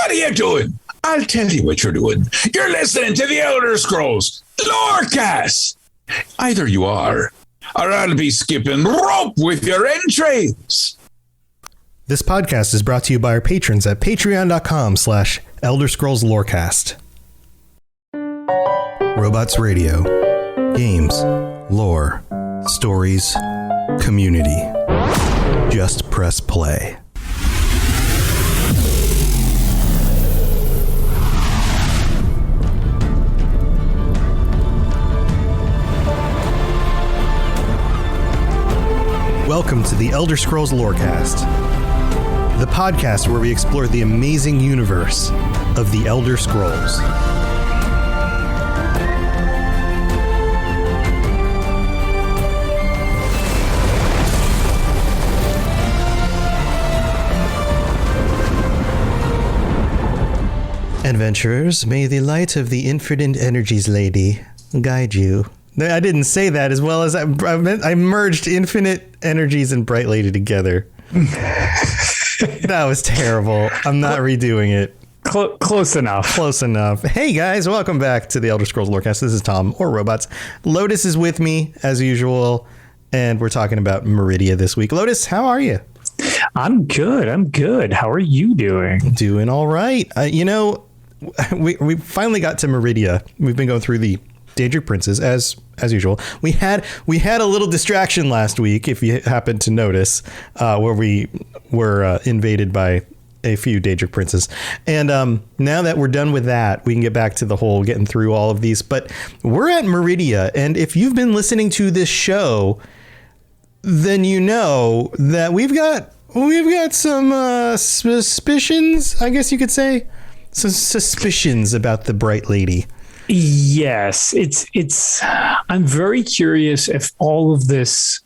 What are you doing? I'll tell you what you're doing. You're listening to the Elder Scrolls Lorecast. Either you are, or I'll be skipping rope with your entrails. This podcast is brought to you by our patrons at patreon.com/Elder Scrolls Lorecast. Robots Radio. Games, lore, stories, community. Just press play. Welcome to the Elder Scrolls Lorecast, the podcast where we explore the amazing universe of the Elder Scrolls. Adventurers, may the light of the infinite energies lady guide you. I didn't say that as well as I merged infinite energies and bright lady together. That was terrible. I'm not redoing it. Close enough. Close enough. Hey guys, welcome back to the Elder Scrolls Lorecast. This is Tom, or Robots. Lotus is with me as usual, and we're talking about Meridia this week. Lotus, how are you? I'm good. How are you doing? Doing all right. We finally got to Meridia. We've been going through the Daedric princes as usual. We had a little distraction last week, if you happened to notice, where we were invaded by a few Daedric princes. And now that we're done with that, we can get back to the whole getting through all of these. But we're at Meridia, and if you've been listening to this show, then you know that we've got some suspicions, I guess you could say. Some suspicions about the Bright Lady. Yes, it's I'm very curious if all of this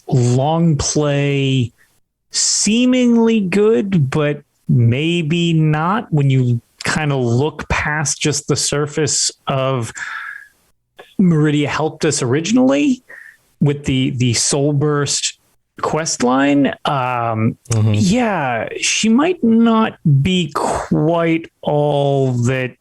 long play, seemingly good, but maybe not, when you kind of look past just the surface of Meridia helped us originally with the Soul Burst quest line. Yeah, she might not be quite all that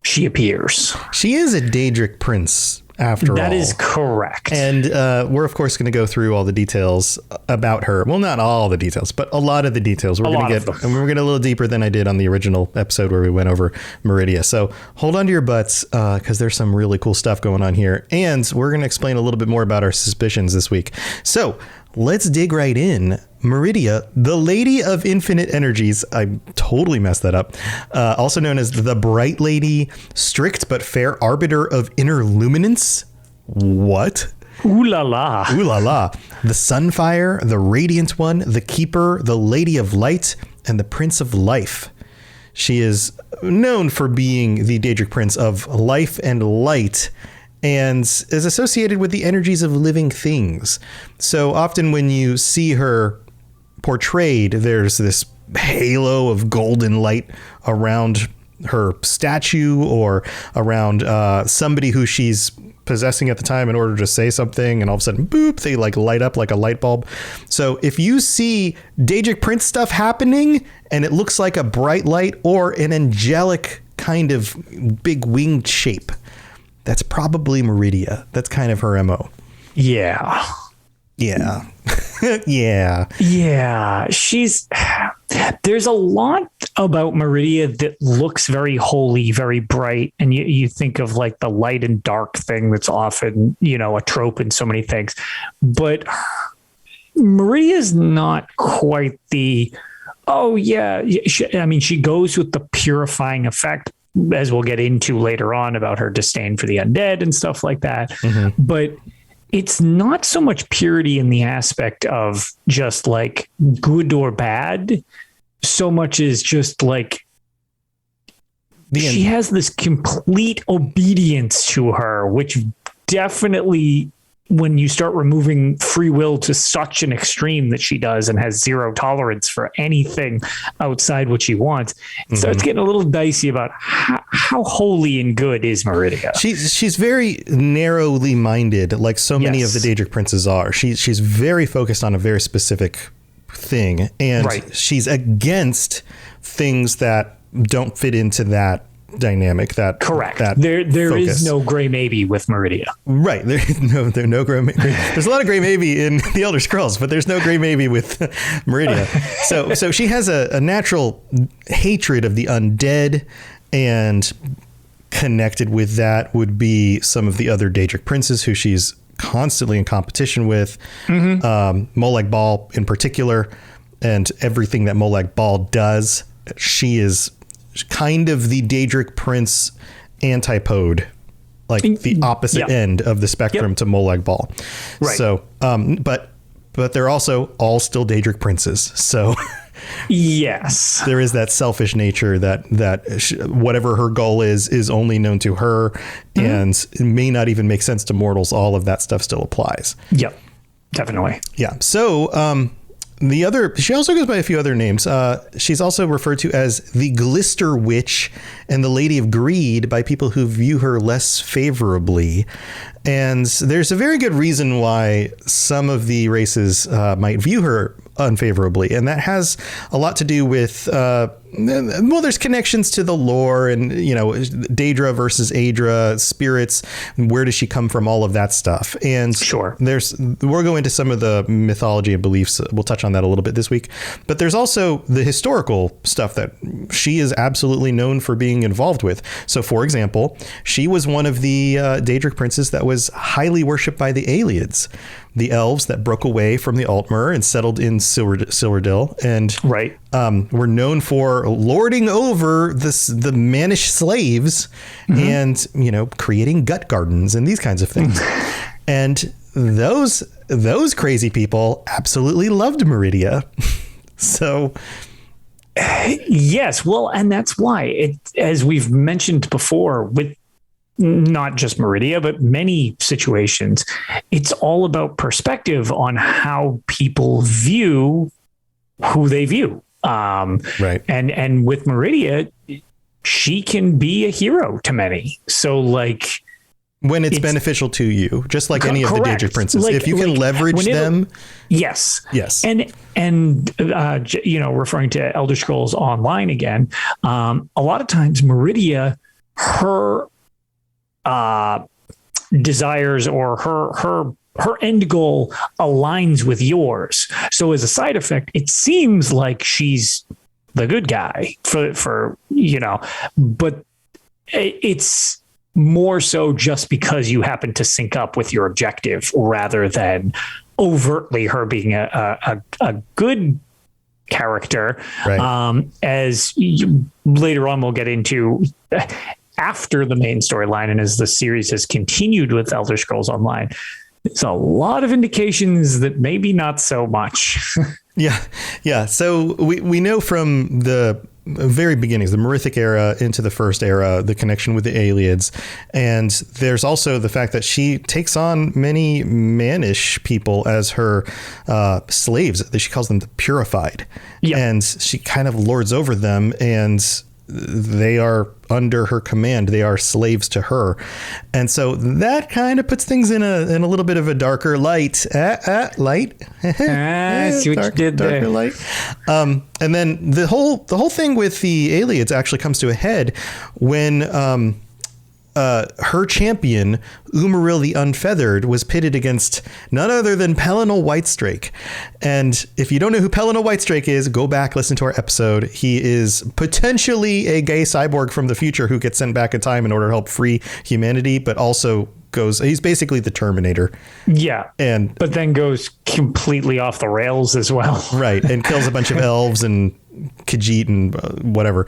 she appears. She is a Daedric prince, after all. That is correct. And we're, of course, going to go through all the details about her. Well, not all the details, but a lot of the details. We're going to get a little deeper than I did on the original episode where we went over Meridia. So hold on to your butts, because there's some really cool stuff going on here. And we're going to explain a little bit more about our suspicions this week. So let's dig right in. Meridia, the Lady of Infinite Energies. I totally messed that up. Also known as the Bright Lady, strict but fair arbiter of inner luminance. What? Ooh la la. Ooh la la. The Sunfire, the Radiant One, the Keeper, the Lady of Light, and the Prince of Life. She is known for being the Daedric Prince of Life and Light, and is associated with the energies of living things. So often when you see her portrayed, there's this halo of golden light around her statue or around somebody who she's possessing at the time in order to say something, and all of a sudden, boop, they like light up like a light bulb. So if you see Daedric Prince stuff happening and it looks like a bright light or an angelic kind of big winged shape, that's probably Meridia. That's kind of her MO. Yeah. Yeah. There's a lot about Meridia that looks very holy, very bright. And you think of like the light and dark thing that's often, a trope in so many things. But Meridia is not quite the, she goes with the purifying effect, as we'll get into later on, about her disdain for the undead and stuff like that. Mm-hmm. But it's not so much purity in the aspect of just like good or bad, so much as just like she has this complete obedience to her, which definitely, when you start removing free will to such an extreme that she does and has zero tolerance for anything outside what she wants, it starts getting a little dicey about how holy and good is Meridia. She's very narrowly minded, like so many of the Daedric princes are. She's very focused on a very specific thing, and she's against things that don't fit into that dynamic. That correct. That there focus. is no gray maybe with Meridia. Right. There's no gray maybe. There's a lot of gray maybe in the Elder Scrolls, but there's no gray maybe with Meridia. So she has a natural hatred of the undead, and connected with that would be some of the other Daedric princes who she's constantly in competition with. Molag Bal in particular, and everything that Molag Bal does. She is kind of the Daedric prince antipode, like the opposite end of the spectrum to Molag Bal. Right. So, but they're also all still Daedric princes. So yes, there is that selfish nature that whatever her goal is only known to her, and it may not even make sense to mortals. All of that stuff still applies. Yep, definitely. Yeah. So, she also goes by a few other names. She's also referred to as the Glister Witch and the Lady of Greed by people who view her less favorably. And there's a very good reason why some of the races might view her unfavorably. And that has a lot to do with, there's connections to the lore and, Daedra versus Aedra, spirits, where does she come from, all of that stuff. And we'll go into some of the mythology and beliefs. We'll touch on that a little bit this week. But there's also the historical stuff that she is absolutely known for being involved with. So, for example, she was one of the Daedric princes that was highly worshipped by the Aelids, the elves that broke away from the Altmer and settled in Silwardil, and were known for lording over the mannish slaves and creating gut gardens and these kinds of things. And those crazy people absolutely loved Meridia. So yes, well, and that's why as we've mentioned before, with not just Meridia, but many situations, it's all about perspective on how people view who they view. Right. And with Meridia, she can be a hero to many. So when it's beneficial to you, just like any of the Daedric princes, if you can leverage them. Yes. And referring to Elder Scrolls Online again, a lot of times Meridia, her desires or her end goal aligns with yours. So as a side effect, it seems like she's the good guy for but it's more so just because you happen to sync up with your objective rather than overtly her being a good character. Right. Later on, we'll get into after the main storyline, and as the series has continued with Elder Scrolls Online, there's a lot of indications that maybe not so much. Yeah. So we know from the very beginnings, the Merithic era into the First Era, the connection with the Aelids. And there's also the fact that she takes on many mannish people as her slaves. She calls them the Purified. Yeah. And she kind of lords over them, and they are under her command. They are slaves to her. And so that kind of puts things in a little bit of a darker light. Light? See what you did there. Darker light. And then the whole thing with the Aelids actually comes to a head when her champion, Umaril the Unfeathered, was pitted against none other than Pellinal Whitestrake. And if you don't know who Pellinal Whitestrake is, go back, listen to our episode. He is potentially a gay cyborg from the future who gets sent back in time in order to help free humanity, but also he's basically the Terminator. Yeah. But then goes completely off the rails as well. Right. And kills a bunch of elves and Khajiit and whatever.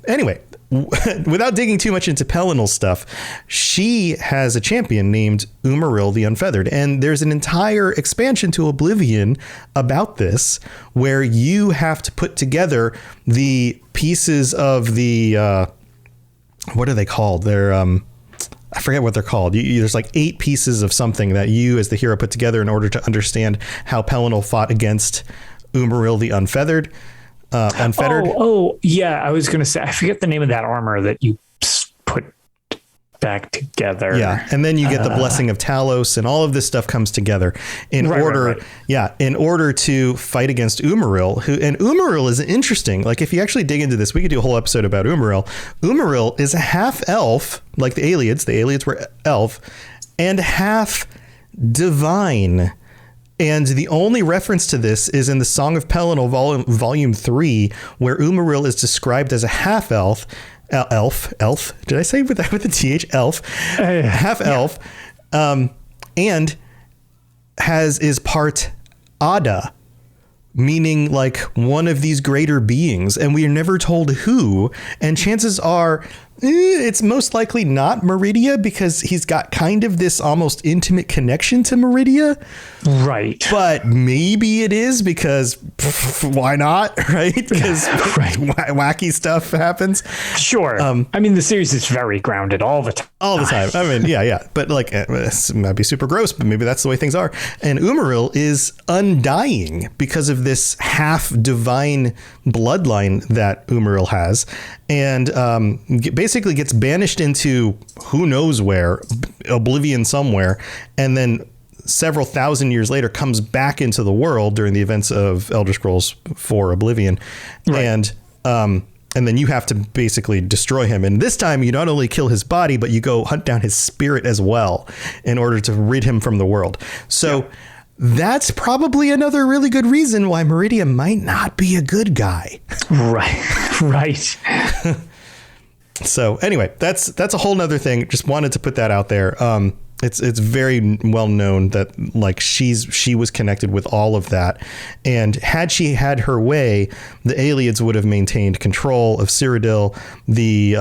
Anyway, without digging too much into Pellinal stuff, she has a champion named Umaril the Unfeathered. And there's an entire expansion to Oblivion about this, where you have to put together the pieces of the, what are they called? They're, I forget what they're called. There's like 8 pieces of something that you as the hero put together in order to understand how Pellinal fought against Umaril the Unfeathered. Unfettered. Yeah. I was going to say, I forget the name of that armor that you put back together. Yeah. And then you get the blessing of Talos, and all of this stuff comes together in order. Right. Yeah. In order to fight against Umaril, and Umaril is interesting. Like, if you actually dig into this, we could do a whole episode about Umaril. Umaril is a half elf, like the Aelids. The Aelids were elf, and half divine. And the only reference to this is in the Song of Pelennor, volume 3, where Umaril is described as a half elf. Elf. Did I say with the th? Elf, half elf, and is part Ada, meaning like one of these greater beings, and we are never told who. And chances are, it's most likely not Meridia, because he's got kind of this almost intimate connection to Meridia. Right. But maybe it is, because why not? Right. Because wacky stuff happens. Sure. I mean, the series is very grounded all the time. All the time. I mean, yeah. But like, this might be super gross, but maybe that's the way things are. And Umaril is undying because of this half divine bloodline that Umaril has. And basically gets banished into who knows where, oblivion somewhere, and then several thousand years later comes back into the world during the events of Elder Scrolls 4 Oblivion. Right. And then you have to basically destroy him. And this time you not only kill his body, but you go hunt down his spirit as well in order to rid him from the world. So that's probably another really good reason why Meridia might not be a good guy. Right. So anyway, that's a whole nother thing. Just wanted to put that out there. It's very well known that like she was connected with all of that, and had she had her way, the Aelids would have maintained control of Cyrodiil. The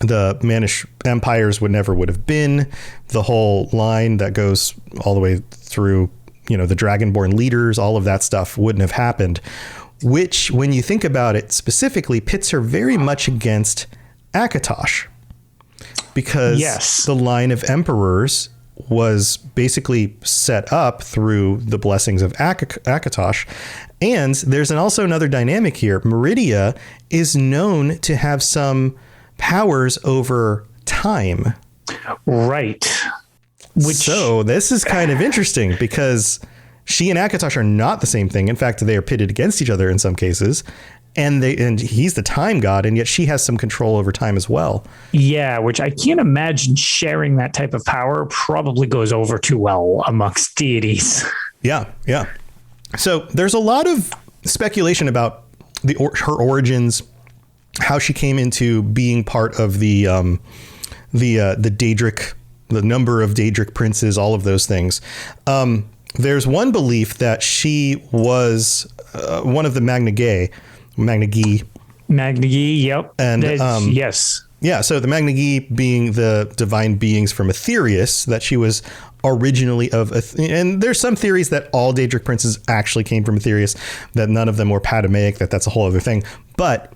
Manish empires would have been. The whole line that goes all the way through, the Dragonborn leaders, all of that stuff wouldn't have happened. Which, when you think about it specifically, pits her very much against Akatosh, because the line of emperors was basically set up through the blessings of Akatosh. And there's also another dynamic here. Meridia is known to have some powers over time. Right. So this is kind of interesting, because she and Akatosh are not the same thing. In fact, they are pitted against each other in some cases. And he's the time god, and yet she has some control over time as well. Yeah, which I can't imagine sharing that type of power probably goes over too well amongst deities. Yeah. So there's a lot of speculation about her origins, how she came into being part of the Daedric, the number of Daedric princes, all of those things. There's one belief that she was one of the Magna-Gi, yep. And yes. Yeah, so the Magna-Gi being the divine beings from Aetherius, that she was originally of, and there's some theories that all Daedric princes actually came from Aetherius, that none of them were Patamaic, that's a whole other thing. But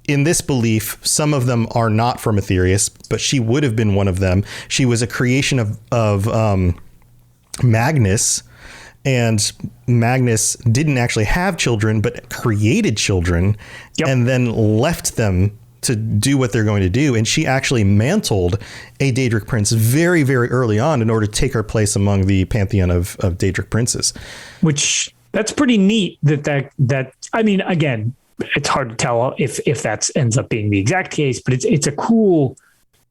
in this belief, some of them are not from Aetherius, but she would have been one of them. She was a creation of Magnus, and Magnus didn't actually have children, but created children, and then left them to do what they're going to do. And she actually mantled a Daedric prince very, very early on in order to take her place among the pantheon of Daedric princes. Which, that's pretty neat that I mean, again, it's hard to tell if that ends up being the exact case, but it's a cool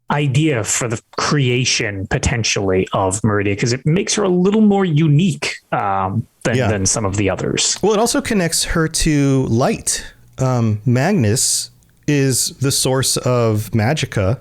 idea for the creation potentially of Meridia, because it makes her a little more unique than some of the others. Well, it also connects her to light. Magnus is the source of magicka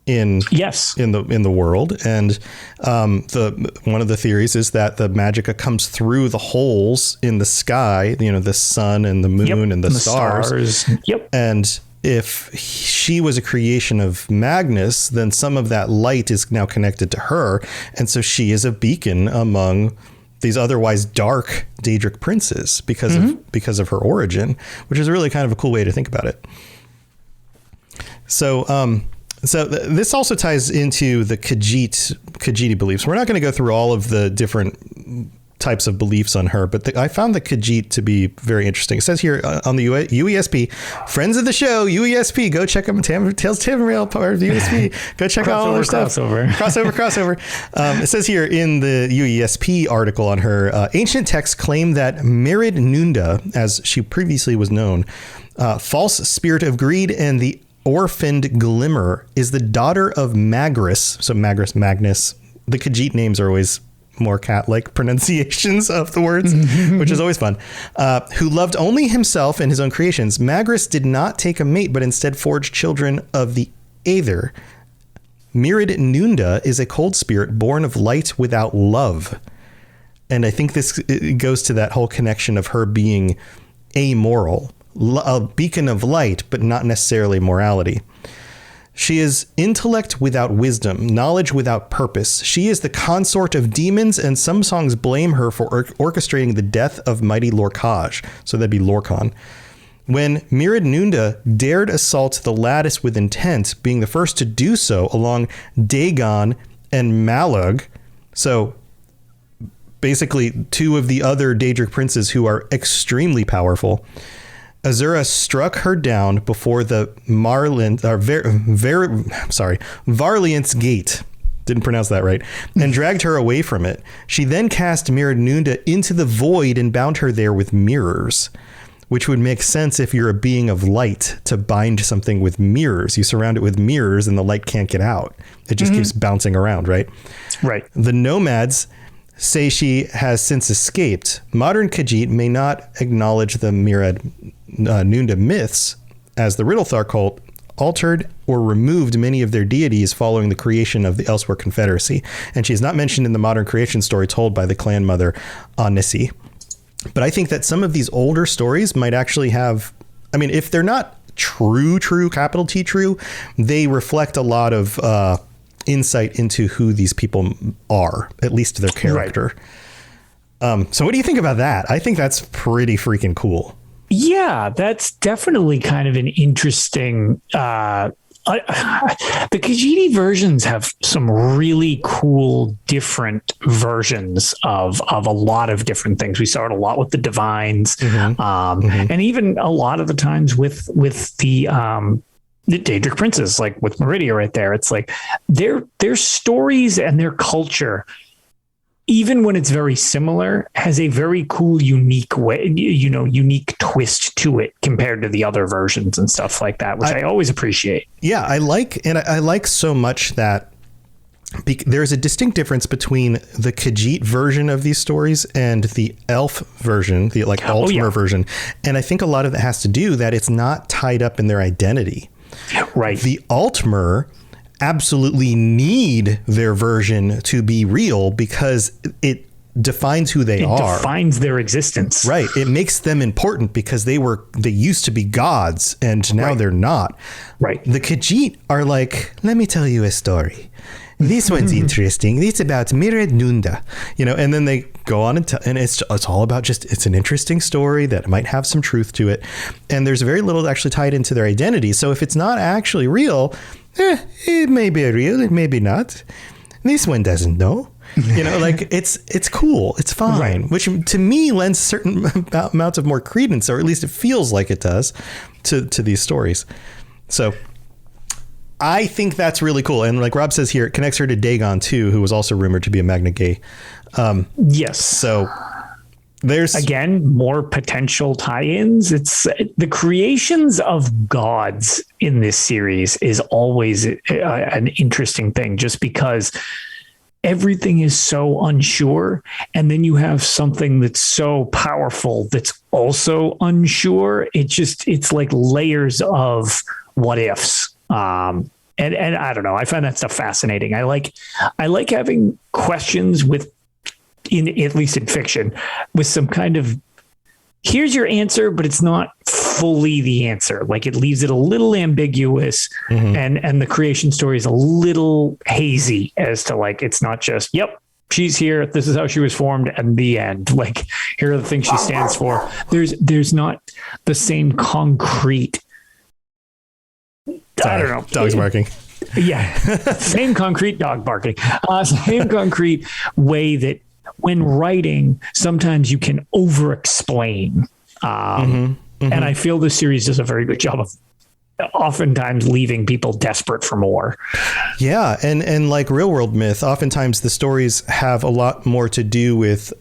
in the world, and one of the theories is that the magicka comes through the holes in the sky, the sun and the moon and the stars. And if she was a creation of Magnus, then some of that light is now connected to her, and so she is a beacon among these otherwise dark Daedric princes because of her origin, which is really kind of a cool way to think about it. So this also ties into the Khajiit beliefs. We're not going to go through all of the different types of beliefs on her, but I found the Khajiit to be very interesting. It says here on the UESP, friends of the show, UESP, go check them. Tales Tamriel, part of the UESP. Go check out all their stuff. Crossover. It says here in the UESP article on her, ancient texts claim that Meridia, as she previously was known, false spirit of greed and the orphaned Glimmer, is the daughter of Magris. So Magris, Magnus. The Khajiit names are always more cat-like pronunciations of the words, which is always fun, who loved only himself and his own creations. Magris did not take a mate, but instead forged children of the Aether. Meridia is a cold spirit born of light without love. And I think this goes to that whole connection of her being amoral, a beacon of light, but not necessarily morality. She is intellect without wisdom, knowledge without purpose. She is the consort of demons, and some songs blame her for orchestrating the death of mighty Lorcage. So that'd be Lorcan. When Meridia dared assault the lattice with intent, being the first to do so along Dagon and Malug, so basically two of the other Daedric princes who are extremely powerful, Azura struck her down before the Varliant's gate. Didn't pronounce that right. And dragged her away from it. She then cast Meridia into the void and bound her there with mirrors, which would make sense if you're a being of light to bind something with mirrors. You surround it with mirrors and the light can't get out. It just keeps bouncing around, right? Right. The nomads say she has since escaped. Modern Khajiit may not acknowledge the Nunda myths, as the Riddlethar cult altered or removed many of their deities following the creation of the Elsewhere Confederacy, and she is not mentioned in the modern creation story told by the clan mother Anissi. But I think that some of these older stories might actually have, I mean, if they're not true, capital T true, they reflect a lot of insight into who these people are, at least their character. Right. So what do you think about that? I think that's pretty freaking cool. Yeah, that's definitely kind of an interesting. The Khajiit versions have some really cool, different versions of a lot of different things. We saw it a lot with the Divines, and even a lot of the times with the Daedric princes, like with Meridia right there. It's like their stories and their culture, even when it's very similar, has a very cool, unique way, unique twist to it compared to the other versions and stuff like that, which I always appreciate. Yeah, I like so much that there's a distinct difference between the Khajiit version of these stories and the elf version, the Altmer version. And I think a lot of it has to do that it's not tied up in their identity. Right. The Altmer absolutely need their version to be real because it defines who they are. It defines their existence. Right. It makes them important because they used to be gods and now they're not. Right. The Khajiit are like, let me tell you a story. This one's interesting. It's about Meridia, and then they go on and it's all about it's an interesting story that might have some truth to it. And there's very little actually tied into their identity. So if it's not actually real, it may be real, it may be not. This one doesn't know. It's cool. It's fine, right. Which to me lends certain amounts of more credence, or at least it feels like it does to these stories. So I think that's really cool. And like Rob says here, it connects her to Dagon too, who was also rumored to be a Magna Gay. Yes. So there's again more potential tie-ins. It's the creations of gods in this series is always an interesting thing, just because everything is so unsure, and then you have something that's so powerful that's also unsure. It's like layers of what ifs. And I don't know. I find that stuff fascinating. I like having questions at least in fiction, with some kind of, here's your answer, but it's not fully the answer. Like it leaves it a little ambiguous, and the creation story is a little hazy as to it's not just, yep, she's here, this is how she was formed, and the end. Like, here are the things she stands for. There's not the same concrete. Sorry, I don't know. Dog's barking. Yeah. Same concrete dog barking. Same concrete way that when writing, sometimes you can over-explain. And I feel this series does a very good job of oftentimes leaving people desperate for more. Yeah. And like real world myth, oftentimes the stories have a lot more to do with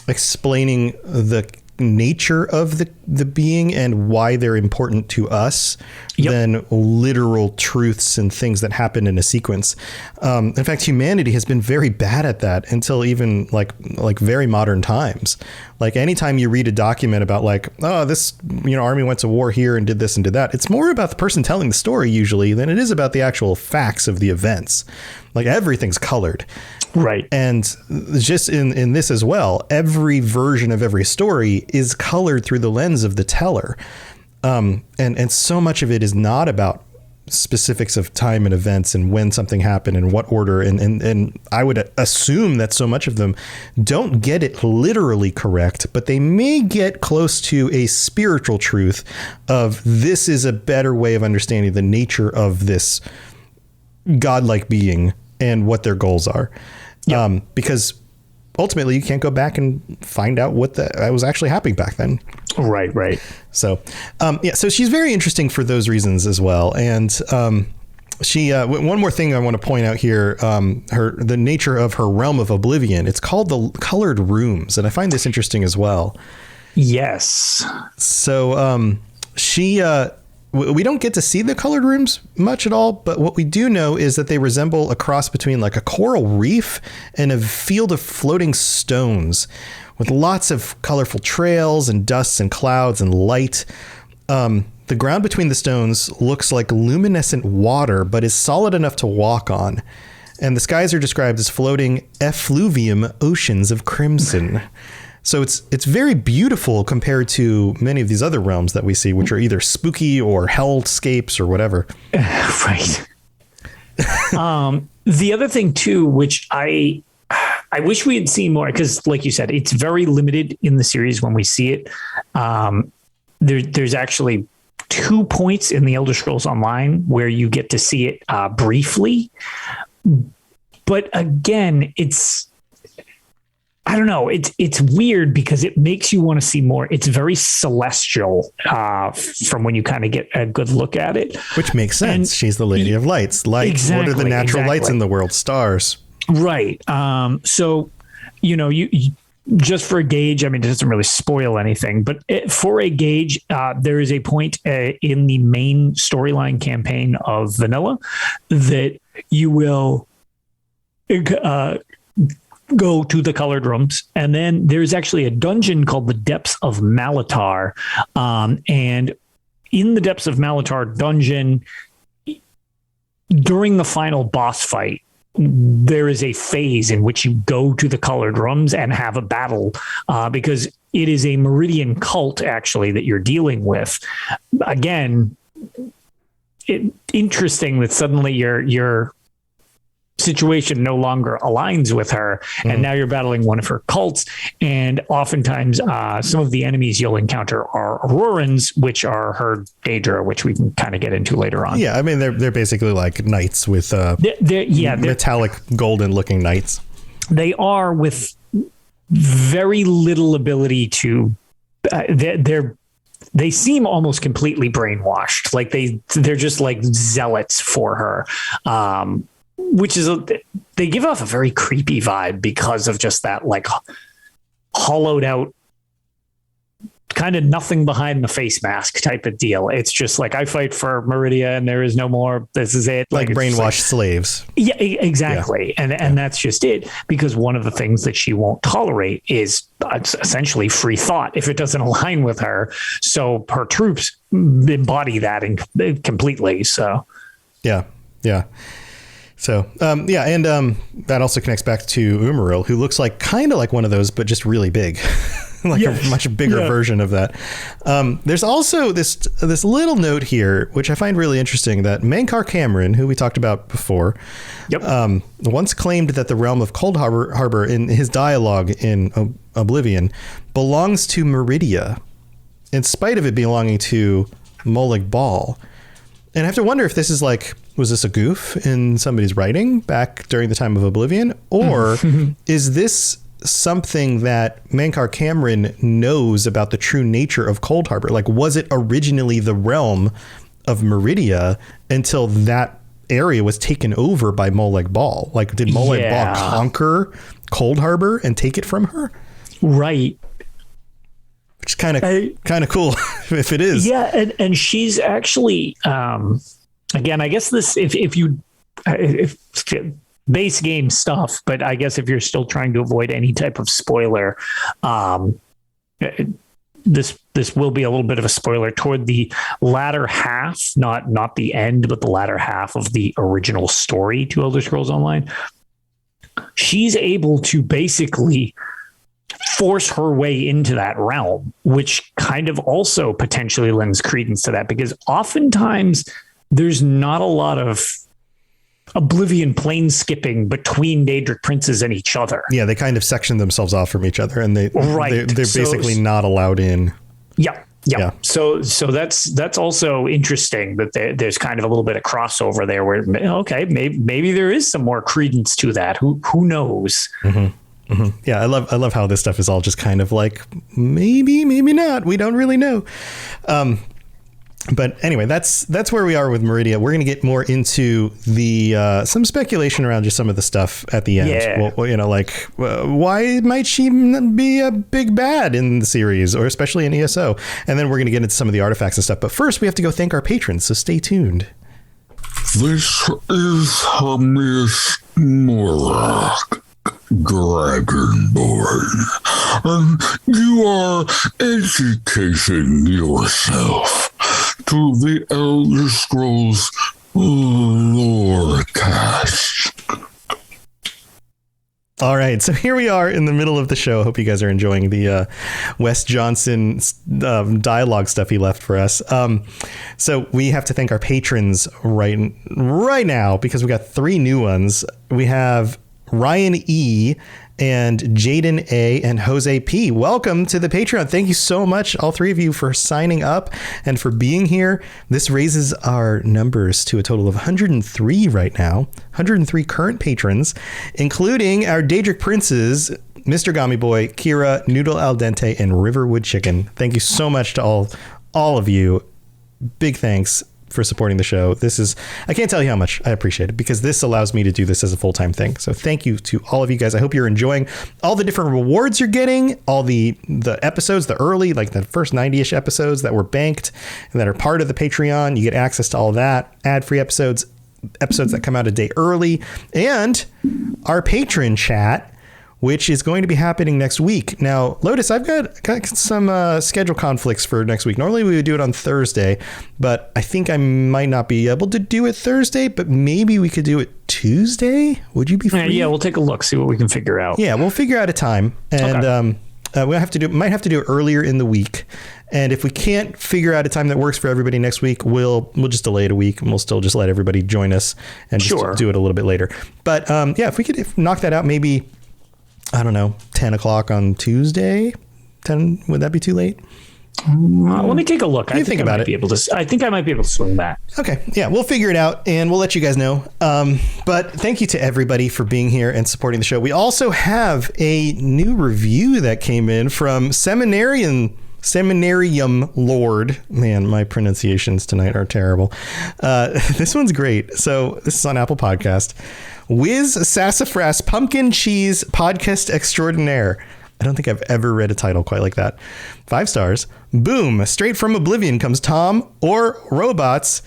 explaining the nature of the being and why they're important to us than literal truths and things that happen in a sequence. In fact, humanity has been very bad at that until even like very modern times. Like anytime you read a document about like, oh, this, army went to war here and did this and did that, it's more about the person telling the story usually than it is about the actual facts of the events. Like everything's colored. Right. And just in this as well, every version of every story is colored through the lens of the teller. And so much of it is not about specifics of time and events and when something happened and what order. And I would assume that so much of them don't get it literally correct, but they may get close to a spiritual truth of this is a better way of understanding the nature of this godlike being and what their goals are. Because ultimately you can't go back and find out what that was actually happening back then. Right. So, so she's very interesting for those reasons as well. And she, one more thing I want to point out here, the nature of her realm of oblivion, it's called the colored rooms. And I find this interesting as well. Yes. So, we don't get to see the colored rooms much at all, but what we do know is that they resemble a cross between like a coral reef and a field of floating stones with lots of colorful trails and dusts and clouds and light. The ground between the stones looks like luminescent water, but is solid enough to walk on. And the skies are described as floating effluvium oceans of crimson. So it's very beautiful compared to many of these other realms that we see, which are either spooky or hellscapes or whatever. Right. The other thing too, which I wish we had seen more, because like you said, it's very limited in the series when we see it. There's actually 2 points in the Elder Scrolls Online where you get to see it briefly. But again, I don't know. It's weird because it makes you want to see more. It's very celestial from when you kind of get a good look at it. Which makes sense. And she's the Lady of Lights. Lights. Exactly, what are the natural lights in the world? Stars. Right. So, you just for a gauge, I mean, it doesn't really spoil anything, but for a gauge, there is a point in the main storyline campaign of Vanilla that you will go to the colored rooms, and then there's actually a dungeon called the Depths of Malatar, and in the Depths of Malatar dungeon, during the final boss fight, there is a phase in which you go to the colored rooms and have a battle, because it is a Meridian cult actually that you're dealing with. Again, interesting that suddenly your situation no longer aligns with her, and now you're battling one of her cults. And oftentimes some of the enemies you'll encounter are Aurorans, which are her Daedra, which we can kind of get into later on. Yeah, I mean they're basically like knights with metallic golden looking knights. They are, with very little ability to they seem almost completely brainwashed. Like they're just like zealots for her. Which is they give off a very creepy vibe because of just that like hollowed out kind of nothing behind the face mask type of deal. It's just like, I fight for Meridia and there is no more. This is it. Like brainwashed slaves. Yeah, exactly. Yeah. And that's just it, because one of the things that she won't tolerate is essentially free thought if it doesn't align with her. So her troops embody that completely. So yeah. So, that also connects back to Umaril, who looks like kind of like one of those, but just really big, like a much bigger version of that. There's also this little note here, which I find really interesting, that Mankar Cameron, who we talked about before, once claimed that the realm of Cold Harbor in his dialogue in Oblivion belongs to Meridia, in spite of it belonging to Molag Bal. And I have to wonder if this is like, was this a goof in somebody's writing back during the time of Oblivion? Or is this something that Mankar Cameron knows about the true nature of Cold Harbor? Like, was it originally the realm of Meridia until that area was taken over by Molag Bal? Like, did Molag Bal conquer Cold Harbor and take it from her? Right. Which is kind of cool if it is. Yeah, and she's actually again, I guess this if base game stuff, but I guess if you're still trying to avoid any type of spoiler, this will be a little bit of a spoiler toward the latter half, not the end, but the latter half of the original story to Elder Scrolls Online. She's able to basically force her way into that realm, which kind of also potentially lends credence to that, because oftentimes there's not a lot of Oblivion plane skipping between Daedric princes and each other. Yeah, they kind of section themselves off from each other, and they're basically not allowed in. Yeah. So that's also interesting that there's kind of a little bit of crossover there where, okay, maybe there is some more credence to that. Who knows? Mm-hmm. Mm-hmm. Yeah, I love how this stuff is all just kind of like maybe not. We don't really know. But anyway, that's where we are with Meridia. We're going to get more into the some speculation around just some of the stuff at the end. Yeah. Well, why might she be a big bad in the series, or especially in ESO? And then we're going to get into some of the artifacts and stuff. But first, we have to go thank our patrons, so stay tuned. This is Miss Morak, Dragonborn, and you are educating yourself to the Elder Scrolls Lorecast. All right, so here we are in the middle of the show. Hope you guys are enjoying the Wes Johnson dialogue stuff he left for us. So we have to thank our patrons right now, because we got 3 new ones. We have Ryan E. and Jaden A. and Jose P. Welcome to the Patreon. Thank you so much, all 3 of you, for signing up and for being here. This raises our numbers to a total of 103 right now, 103 current patrons, including our Daedric Princes, Mr. Gummy Boy, Kira, Noodle Al Dente, and Riverwood Chicken. Thank you so much to all of you. Big thanks for supporting the show. I can't tell you how much I appreciate it, because this allows me to do this as a full-time thing. So thank you to all of you guys. I hope you're enjoying all the different rewards you're getting, all the episodes, the early, like the first 90-ish episodes that were banked and that are part of the Patreon. You get access to all that, ad-free episodes that come out a day early, and our patron chat, which is going to be happening next week. Now, Lotus, I've got some schedule conflicts for next week. Normally we would do it on Thursday, but I think I might not be able to do it Thursday, but maybe we could do it Tuesday. Would you be free? Yeah, we'll take a look, see what we can figure out. Yeah, we'll figure out a time, and might have to do it earlier in the week. And if we can't figure out a time that works for everybody next week, we'll just delay it a week, and we'll still just let everybody join us and just do it a little bit later. But if we could knock that out, maybe, I don't know, 10 o'clock on Tuesday. 10, would that be too late? Let me take a look. I think I might be able to swing that. Okay. Yeah, we'll figure it out, and we'll let you guys know. But thank you to everybody for being here and supporting the show. We also have a new review that came in from Seminarium Lord. Man, my pronunciations tonight are terrible. This one's great. So this is on Apple Podcast. Whiz Sassafras Pumpkin Cheese Podcast Extraordinaire. I don't think I've ever read a title quite like that. 5 stars. Boom. Straight from Oblivion comes Tom or Robots,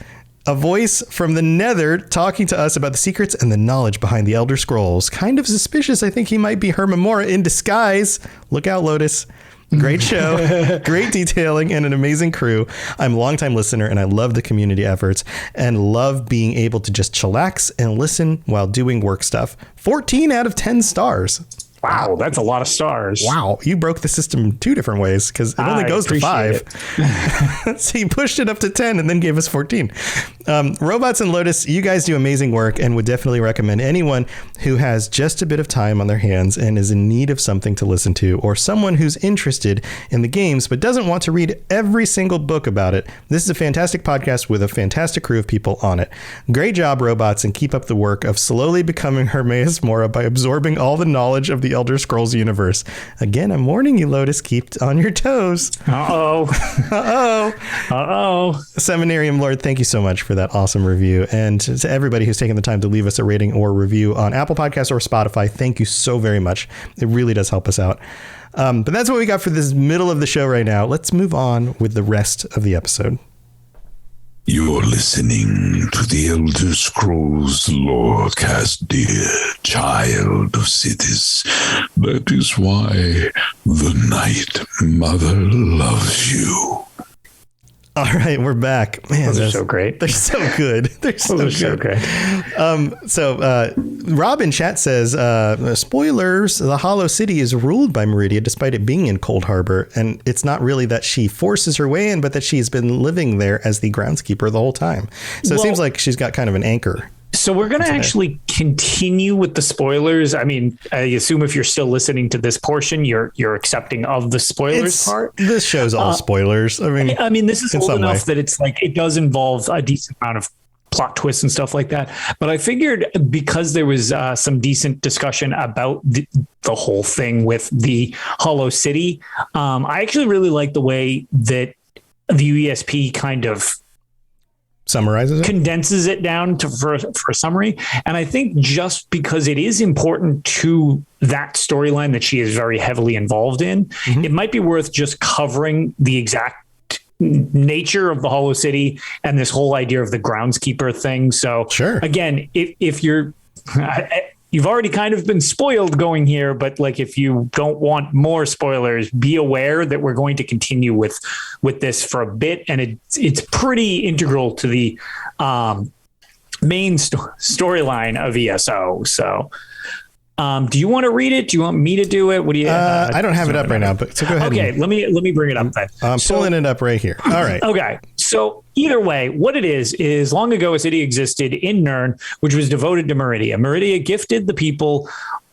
a voice from the Nether talking to us about the secrets and the knowledge behind the Elder Scrolls. Kind of suspicious. I think he might be Herman Mora in disguise. Look out, Lotus. Great show, great detailing, and an amazing crew. I'm a longtime listener, and I love the community efforts and love being able to just chillax and listen while doing work stuff. 14 out of 10 stars. Wow, that's a lot of stars. Wow, you broke the system 2 different ways, because it only goes to 5. So you pushed it up to 10 and then gave us 14. Robots and Lotus, you guys do amazing work, and would definitely recommend anyone who has just a bit of time on their hands and is in need of something to listen to, or someone who's interested in the games but doesn't want to read every single book about it. This is a fantastic podcast with a fantastic crew of people on it. Great job, Robots, and keep up the work of slowly becoming Hermaeus Mora by absorbing all the knowledge of the Elder Scrolls universe. Again, I'm warning you, Lotus, keep on your toes. Seminarium Lord, thank you so much for that awesome review. And to everybody who's taken the time to leave us a rating or review on Apple Podcasts or Spotify, thank you so very much. It really does help us out. But that's what we got for this middle of the show right now. Let's move on with the rest of the episode. You're listening to the Elder Scrolls Lorecast, dear child of cities. That is why the Night Mother loves you. All right, we're back. Man, those are so great. They're so good. They're so good. So Rob in chat says, spoilers, the Hollow City is ruled by Meridia despite it being in Cold Harbor. And it's not really that she forces her way in, but that she's been living there as the groundskeeper the whole time. So it seems like she's got kind of an anchor. So we're going to actually continue with the spoilers. I mean, I assume if you're still listening to this portion, you're accepting of the spoilers part. This show's all spoilers. I mean, this is old enough that it's like it does involve a decent amount of plot twists and stuff like that. But I figured because there was some decent discussion about the whole thing with the Hollow City, I actually really like the way that the ESP kind of summarizes it, condenses it down for a summary. And I think just because it is important to that storyline that she is very heavily involved in, it might be worth just covering the exact nature of the Hollow City and this whole idea of the groundskeeper thing. So again, if you're you've already kind of been spoiled going here, but like if you don't want more spoilers, be aware that we're going to continue with this for a bit, and it's pretty integral to the main storyline of ESO. So do you want to read it? Do you want me to do it? What do you? I don't have it up right now, but so go ahead. Okay, let me bring it up then. I'm pulling it up right here. All right. Okay. So either way, what it is long ago a city existed in Nirn, which was devoted to Meridia. Meridia gifted the people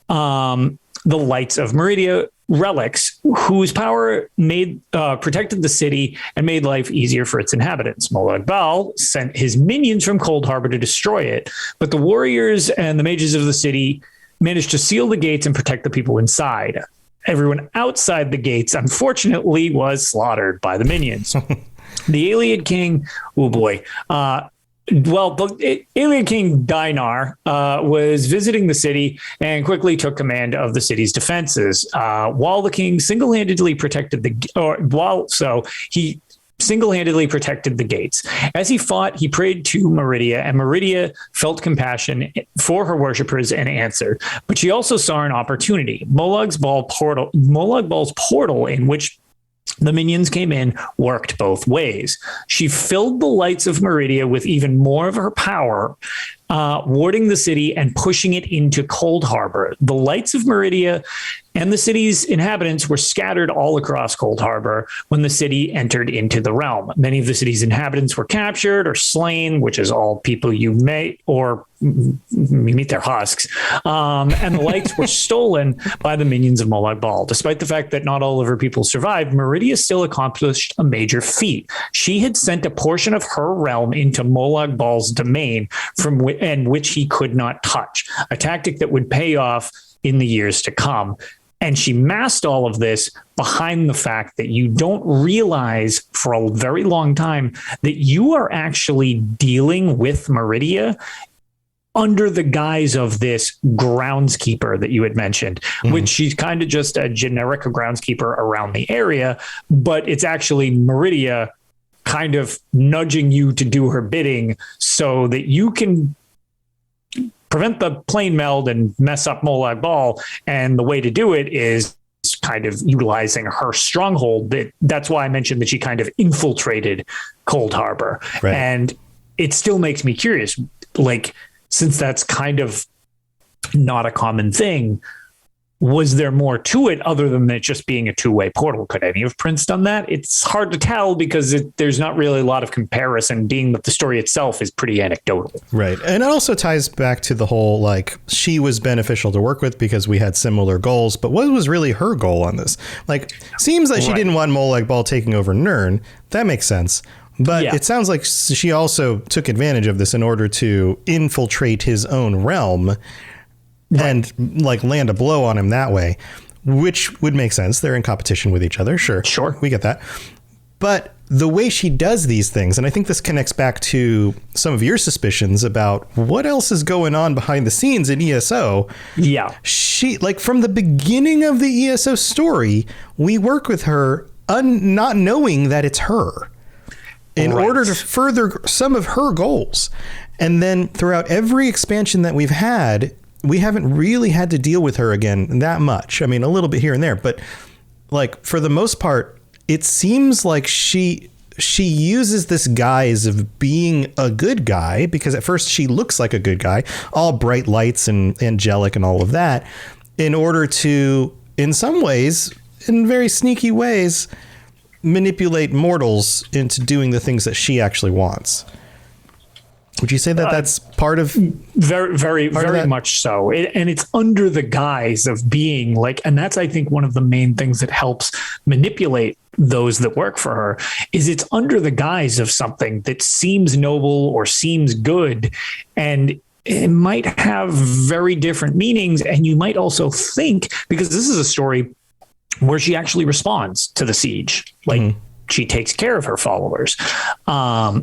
the lights of Meridia relics, whose power protected the city and made life easier for its inhabitants. Molag Bal sent his minions from Cold Harbor to destroy it, but the warriors and the mages of the city managed to seal the gates and protect the people inside. Everyone outside the gates, unfortunately, was slaughtered by the minions. The Iliad King, the Iliad King Dinar was visiting the city and quickly took command of the city's defenses. While the king single-handedly protected he single-handedly protected the gates. As he fought, he prayed to Meridia, and Meridia felt compassion for her worshippers and answered. But she also saw an opportunity. Molag Bal's portal, in which the minions came in, worked both ways. She filled the lights of Meridia with even more of her power, warding the city and pushing it into Cold Harbor. The lights of Meridia and the city's inhabitants were scattered all across Cold Harbor when the city entered into the realm. Many of the city's inhabitants were captured or slain, which is all people you meet their husks. And the lights were stolen by the minions of Molag Bal. Despite the fact that not all of her people survived, Meridia still accomplished a major feat. She had sent a portion of her realm into Molag Bal's domain and which he could not touch, a tactic that would pay off in the years to come. And she masked all of this behind the fact that you don't realize for a very long time that you are actually dealing with Meridia under the guise of this groundskeeper that you had mentioned, which she's kind of just a generic groundskeeper around the area, but it's actually Meridia kind of nudging you to do her bidding so that you can prevent the plane meld and mess up Molag Bal. And the way to do it is kind of utilizing her stronghold. That's why I mentioned that she kind of infiltrated Cold Harbor. Right. And it still makes me curious, like, since that's kind of not a common thing, was there more to it other than it just being a two-way portal? Could any of Prince done that? It's hard to tell because there's not really a lot of comparison, being that the story itself is pretty anecdotal. Right. And it also ties back to the whole, like, she was beneficial to work with because we had similar goals, but what was really her goal on this? Like, seems like she didn't want Molag Bal taking over Nirn. That makes sense. But it sounds like she also took advantage of this in order to infiltrate his own realm. and like land a blow on him that way, which would make sense. They're in competition with each other. Sure. We get that. But the way she does these things, and I think this connects back to some of your suspicions about what else is going on behind the scenes in ESO. Yeah. She, like, from the beginning of the ESO story, we work with her not knowing that it's her in order to further some of her goals. And then throughout every expansion that we've had, we haven't really had to deal with her again that much. I mean, a little bit here and there, but like for the most part, it seems like she uses this guise of being a good guy, because at first she looks like a good guy, all bright lights and angelic and all of that, in order to, in some ways, in very sneaky ways, manipulate mortals into doing the things that she actually wants. Would you say that that's part of very much so? And it's under the guise of being like, and that's, I think, one of the main things that helps manipulate those that work for her, is it's under the guise of something that seems noble or seems good, and it might have very different meanings. And you might also think, because this is a story where she actually responds to the siege, like she takes care of her followers. I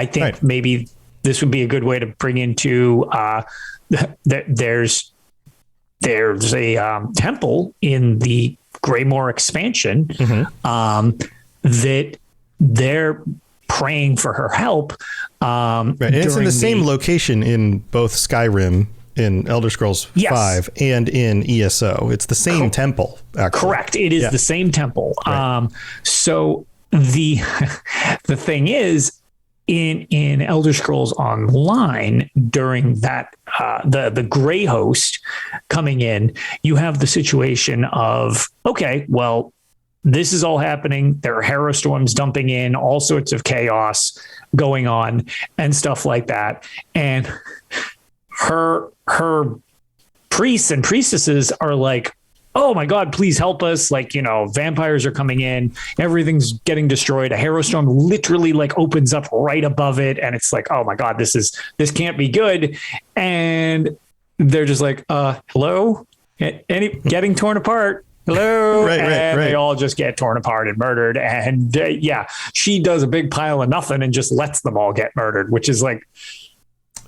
think maybe this would be a good way to bring into there's a temple in the Greymoor expansion that they're praying for her help. And it's in the same location in both Skyrim, in Elder Scrolls 5, and in ESO. It's the same temple, actually. Correct. It is the same temple. Right. So the thing is, in Elder Scrolls Online, during that the Grey Host coming in, you have the situation of, okay, well, this is all happening. There are Hero Storms dumping in, all sorts of chaos going on and stuff like that. And her priests and priestesses are like, oh my God, please help us. Like, you know, vampires are coming in, everything's getting destroyed. A Hero Storm literally like opens up right above it. And it's like, oh my God, this can't be good. And they're just like, hello, getting torn apart. Hello. Right. They all just get torn apart and murdered. And she does a big pile of nothing and just lets them all get murdered, which is like,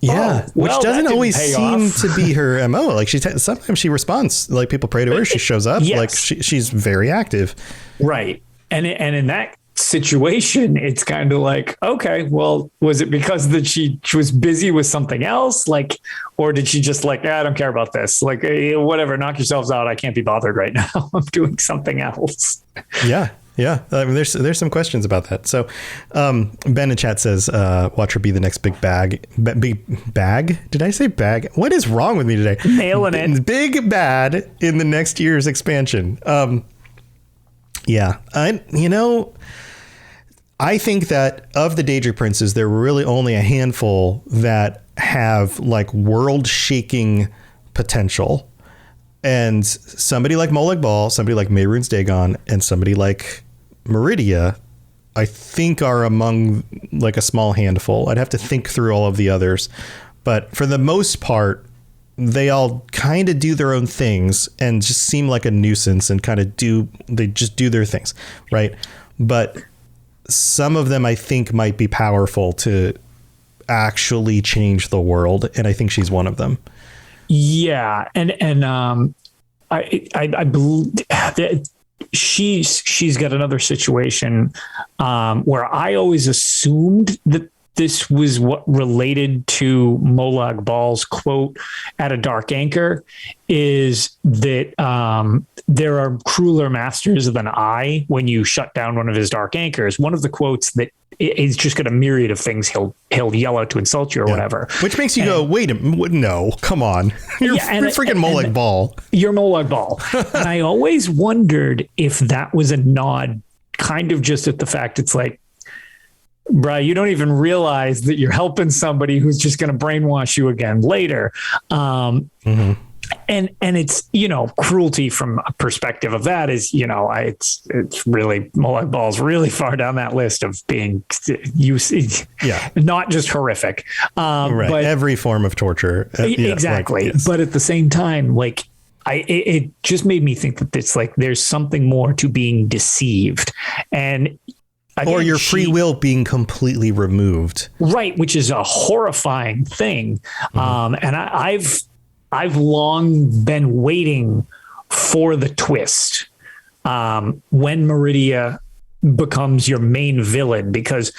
which doesn't always seem to be her MO. Like sometimes she responds, like people pray to her, she shows up, like she's very active. Right. And in that situation, it's kind of like, okay, well, was it because that she was busy with something else? Like, or did she just like, I don't care about this. Like, whatever, knock yourselves out. I can't be bothered right now. I'm doing something else. Yeah. Yeah, I mean, there's some questions about that. So Ben in chat says, watch her be the next big bag. Big bag? Did I say bag? What is wrong with me today? Nailing it. Big bad in the next year's expansion. I think that of the Daedric princes, there were really only a handful that have like world-shaking potential. And somebody like Molag Bal, somebody like Mehrunes Dagon, and somebody like Meridia, I think are among like a small handful. I'd have to think through all of the others. But for the most part, they all kind of do their own things and just seem like a nuisance and they just do their things. Right. But some of them I think might be powerful to actually change the world. And I think she's one of them. Yeah. And I believe that she's got another situation where I always assumed that this was what related to Molag Bal's quote at a Dark Anchor, is that there are crueler masters than I when you shut down one of his Dark Anchors. One of the quotes that is just got a myriad of things he'll yell out to insult you or whatever. Which makes you go, wait a minute, no, come on. You're freaking Molag Bal. You're Molag Bal. And I always wondered if that was a nod kind of just at the fact it's like, bruh, you don't even realize that you're helping somebody who's just going to brainwash you again later. and it's, you know, cruelty from a perspective of that is, you know, it's really, Molag Bal's really far down that list of being not just horrific. Right. But every form of torture. Exactly. Like, yes. But at the same time, like, it just made me think that it's like there's something more to being deceived, and again, or your free will being completely removed, right? Which is a horrifying thing. And I've long been waiting for the twist when Meridia becomes your main villain, because,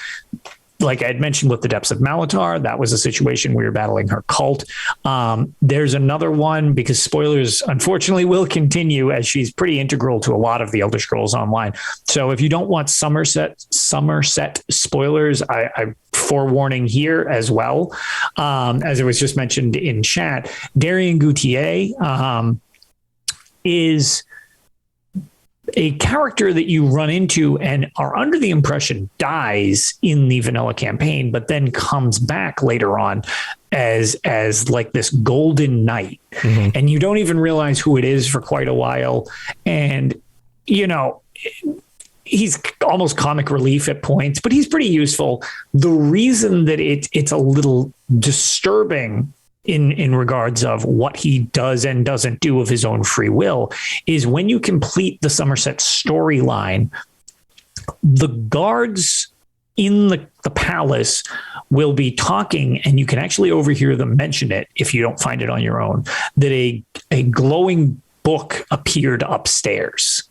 like I had mentioned with the Depths of Malatar, that was a situation where you're battling her cult. There's another one, because spoilers, unfortunately, will continue, as she's pretty integral to a lot of the Elder Scrolls Online. So if you don't want Somerset spoilers, I forewarning here as well. As it was just mentioned in chat, Darian Gutier is a character that you run into and are under the impression dies in the vanilla campaign, but then comes back later on as like this golden knight. And you don't even realize who it is for quite a while. And, you know, he's almost comic relief at points, but he's pretty useful. The reason that it's a little disturbing in regards of what he does and doesn't do of his own free will is when you complete the Somerset storyline, the guards in the palace will be talking, and you can actually overhear them mention it if you don't find it on your own, that a glowing book appeared upstairs.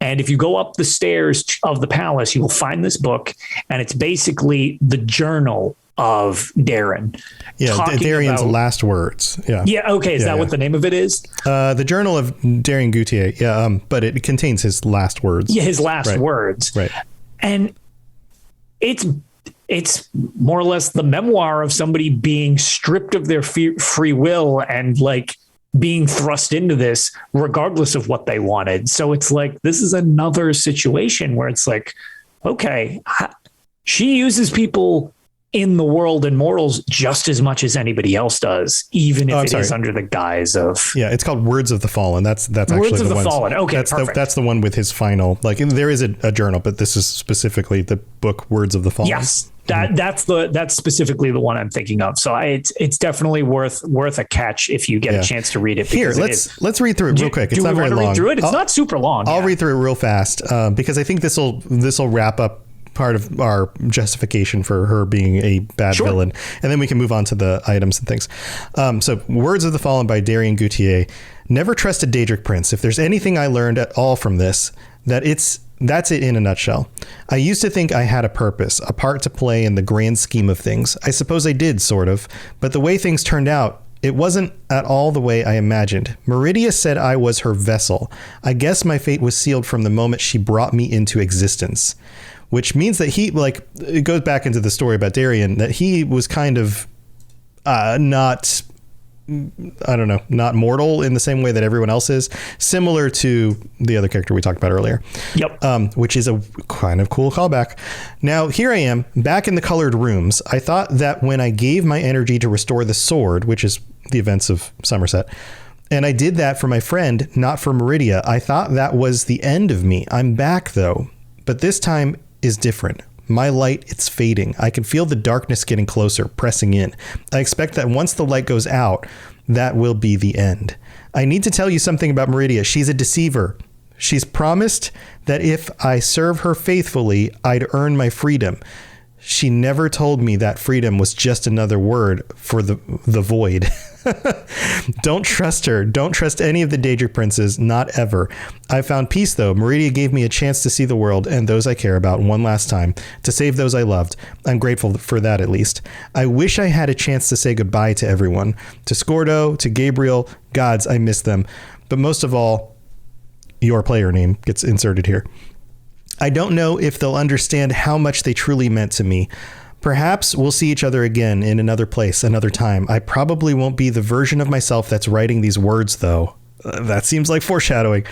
And if you go up the stairs of the palace, you will find this book, and it's basically the journal of Darren. Yeah, Darian's last words. Yeah. Yeah. Okay. Is that what the name of it is? The Journal of Darian Gutier. Yeah. But it contains his last words. Yeah, his last words. Right. And it's more or less the memoir of somebody being stripped of their free will and like being thrust into this regardless of what they wanted. So it's like, this is another situation where it's like, okay, she uses people in the world and mortals just as much as anybody else does, even if it is under the guise of... Yeah, it's called Words of the Fallen. That's actually Words of the Fallen. Okay, perfect. That's the one with his final... Like, there is a journal, but this is specifically the book Words of the Fallen. Yes, that's specifically the one I'm thinking of. So it's definitely worth a catch if you get a chance to read it. Here, let's read through it real quick. It's not very long. Read through it? It's not super long. I'll read through it real fast because I think this will wrap up part of our justification for her being a bad villain, and then we can move on to the items and things. So Words of the Fallen by Darian Gutier. Never trust a Daedric prince. If there's anything I learned at all from this, that's it in a nutshell. I used to think I had a purpose, a part to play in the grand scheme of things. I suppose I did, sort of, but the way things turned out, it wasn't at all the way I imagined. Meridia said I was her vessel. I guess my fate was sealed from the moment she brought me into existence. Which means that it goes back into the story about Darian, that he was kind of not mortal in the same way that everyone else is, similar to the other character we talked about earlier. Yep. Which is a kind of cool callback. Now, here I am, back in the colored rooms. I thought that when I gave my energy to restore the sword, which is the events of Somerset, and I did that for my friend, not for Meridia, I thought that was the end of me. I'm back, though. But this time is different. My light, it's fading. I can feel the darkness getting closer, pressing in. I expect that once the light goes out, that will be the end. I need to tell you something about Meridia. She's a deceiver. She's promised that if I serve her faithfully, I'd earn my freedom. She never told me that freedom was just another word for the void. Don't trust her. Don't trust any of the Daedric princes, not ever. I found peace, though. Meridia gave me a chance to see the world and those I care about one last time, to save those I loved. I'm grateful for that, at least. I wish I had a chance to say goodbye to everyone. To Scordo, to Gabriel, gods, I miss them. But most of all, your player name gets inserted here. I don't know if they'll understand how much they truly meant to me. Perhaps we'll see each other again in another place, another time. I probably won't be the version of myself that's writing these words, though. That seems like foreshadowing.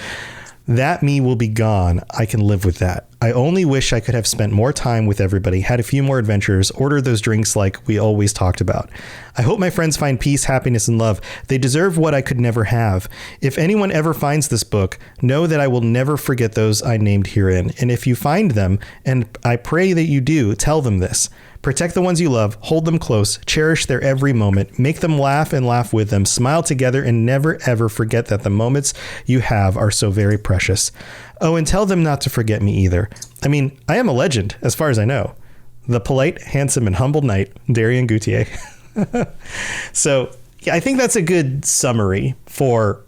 That me will be gone. I can live with that. I only wish I could have spent more time with everybody, had a few more adventures, ordered those drinks like we always talked about. I hope my friends find peace, happiness, and love. They deserve what I could never have. If anyone ever finds this book, know that I will never forget those I named herein. And if you find them, and I pray that you do, tell them this. Protect the ones you love, hold them close, cherish their every moment, make them laugh and laugh with them, smile together, and never ever forget that the moments you have are so very precious. Oh, and tell them not to forget me either. I mean, I am a legend, as far as I know. The polite, handsome, and humble knight, Darian Gautier. So, yeah, I think that's a good summary for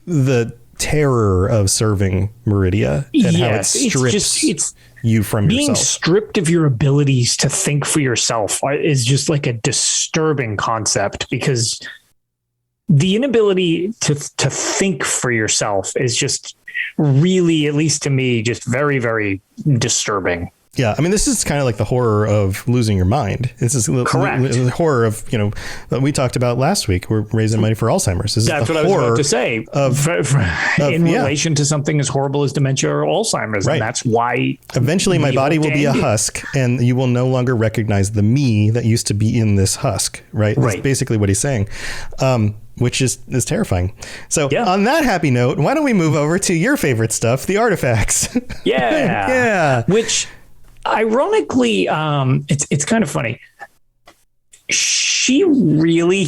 the terror of serving Meridia and how it strips you from being yourself. Stripped of your abilities to think for yourself is just like a disturbing concept, because the inability to think for yourself is just really, at least to me, just very, very disturbing. Yeah, I mean, this is kind of like the horror of losing your mind. This is the horror of, that we talked about last week. We're raising money for Alzheimer's. That's what I was about to say. In relation to something as horrible as dementia or Alzheimer's. Right. And that's why eventually my body will be a husk, and you will no longer recognize the me that used to be in this husk. Right. That's basically what he's saying. Which is terrifying. So on that happy note, why don't we move over to your favorite stuff, the artifacts? Yeah. Yeah. Which, ironically, it's kind of funny. She really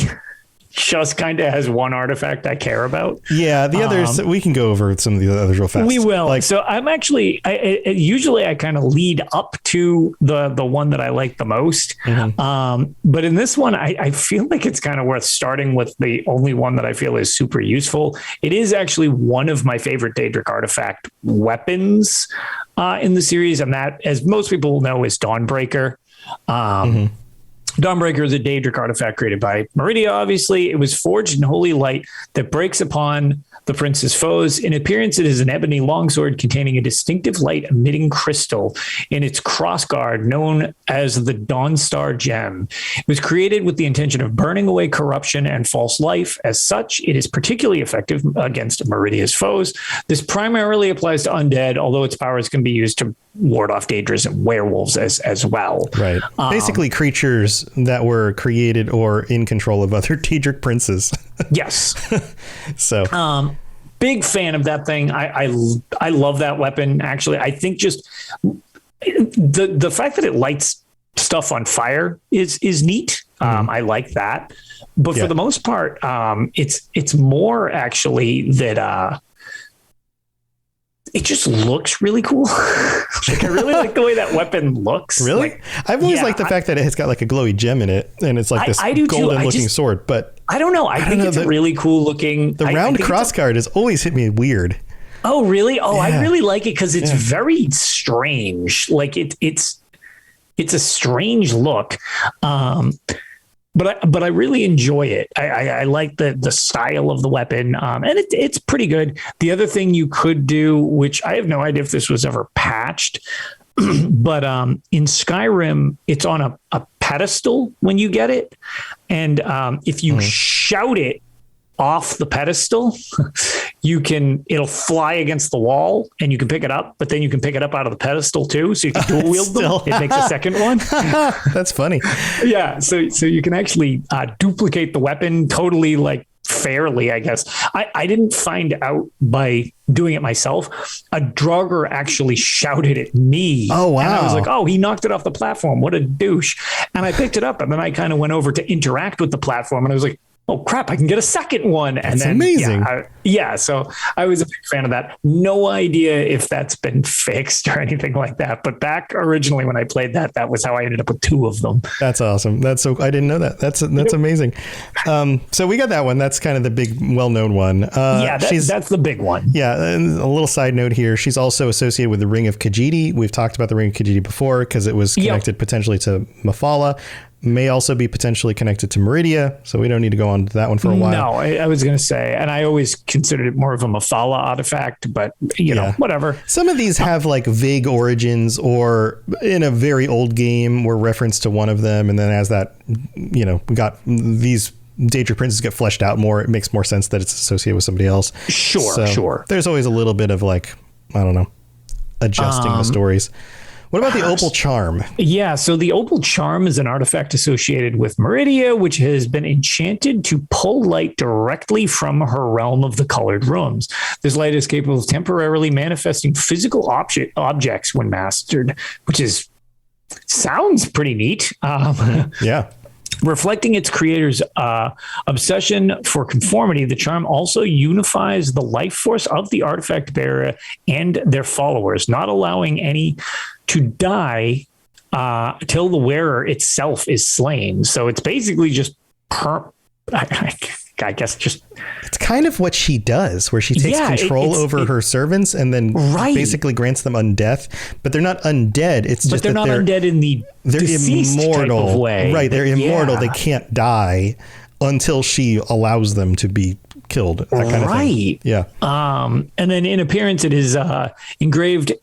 just kind of has one artifact I care about. Yeah, the others, we can go over some of the others real fast. We will. So I'm actually, usually I kind of lead up to the one that I like the most. Mm-hmm. But in this one, I feel like it's kind of worth starting with the only one that I feel is super useful. It is actually one of my favorite Daedric artifact weapons in the series. And that, as most people know, is Dawnbreaker. Mm-hmm. Dawnbreaker is a Daedric artifact created by Meridia, obviously. It was forged in holy light that breaks upon the prince's foes. In appearance, it is an ebony longsword containing a distinctive light-emitting crystal in its crossguard known as the Dawnstar Gem. It was created with the intention of burning away corruption and false life. As such, it is particularly effective against Meridia's foes. This primarily applies to undead, although its powers can be used to ward off Daedras and werewolves as well. Right. Basically creatures that were created or in control of other Daedric princes. Yes. So big fan of that thing. I love that weapon. Actually, I think just the fact that it lights stuff on fire is neat. I like that. But for the most part, it's more actually that it just looks really cool. Like, I really like the way that weapon looks. Really? Like, I've always liked the fact that it has got like a glowy gem in it, and it's like this golden looking sword. But I don't know. I think it's really cool looking. The round crossguard has always hit me weird. Oh, really? Oh, yeah. I really like it because it's very strange. Like it's a strange look. But I really enjoy it. I like the style of the weapon, and it's pretty good. The other thing you could do, which I have no idea if this was ever patched, but in Skyrim, it's on a pedestal when you get it, and if you shout it off the pedestal, it'll fly against the wall and you can pick it up, but then you can pick it up out of the pedestal too. So you can dual wield them. It makes a second one. That's funny. Yeah. So you can actually duplicate the weapon totally, like, fairly, I guess. I didn't find out by doing it myself. A Draugr actually shouted at me. Oh, wow. And I was like, oh, he knocked it off the platform. What a douche. And I picked it up and then I kind of went over to interact with the platform and I was like, oh crap, I can get a second one. And that's amazing. So I was a big fan of that. No idea if that's been fixed or anything like that. But back originally when I played that was how I ended up with two of them. That's awesome. I didn't know that. That's amazing. So we got that one. That's kind of the big, well-known one. That's the big one. Yeah. And a little side note here. She's also associated with the Ring of Khajiit. We've talked about the Ring of Khajiit before because it was connected potentially to Mephala. May also be potentially connected to Meridia, so we don't need to go on to that one for a while. No, I was going to say, and I always considered it more of a Mephala artifact, but you know, whatever. Some of these have like vague origins, or in a very old game were referenced to one of them, and then as that, we got these Daedric princes get fleshed out more, it makes more sense that it's associated with somebody else. Sure. There's always a little bit of like, I don't know, adjusting the stories. What about the Opal Charm? Yeah, so the Opal Charm is an artifact associated with Meridia, which has been enchanted to pull light directly from her realm of the colored rooms. This light is capable of temporarily manifesting physical objects when mastered, which sounds pretty neat. Yeah. Reflecting its creator's obsession for conformity, the charm also unifies the life force of the artifact bearer and their followers, not allowing any to die till the wearer itself is slain. So it's basically just, I guess, just... It's kind of what she does, where she takes control over her servants and then basically grants them undeath. But they're not undead. It's just they're not undead in the immortal type of way. Right, they're immortal. They can't die until she allows them to be killed. That kind of thing. Yeah. And then in appearance, it is engraved.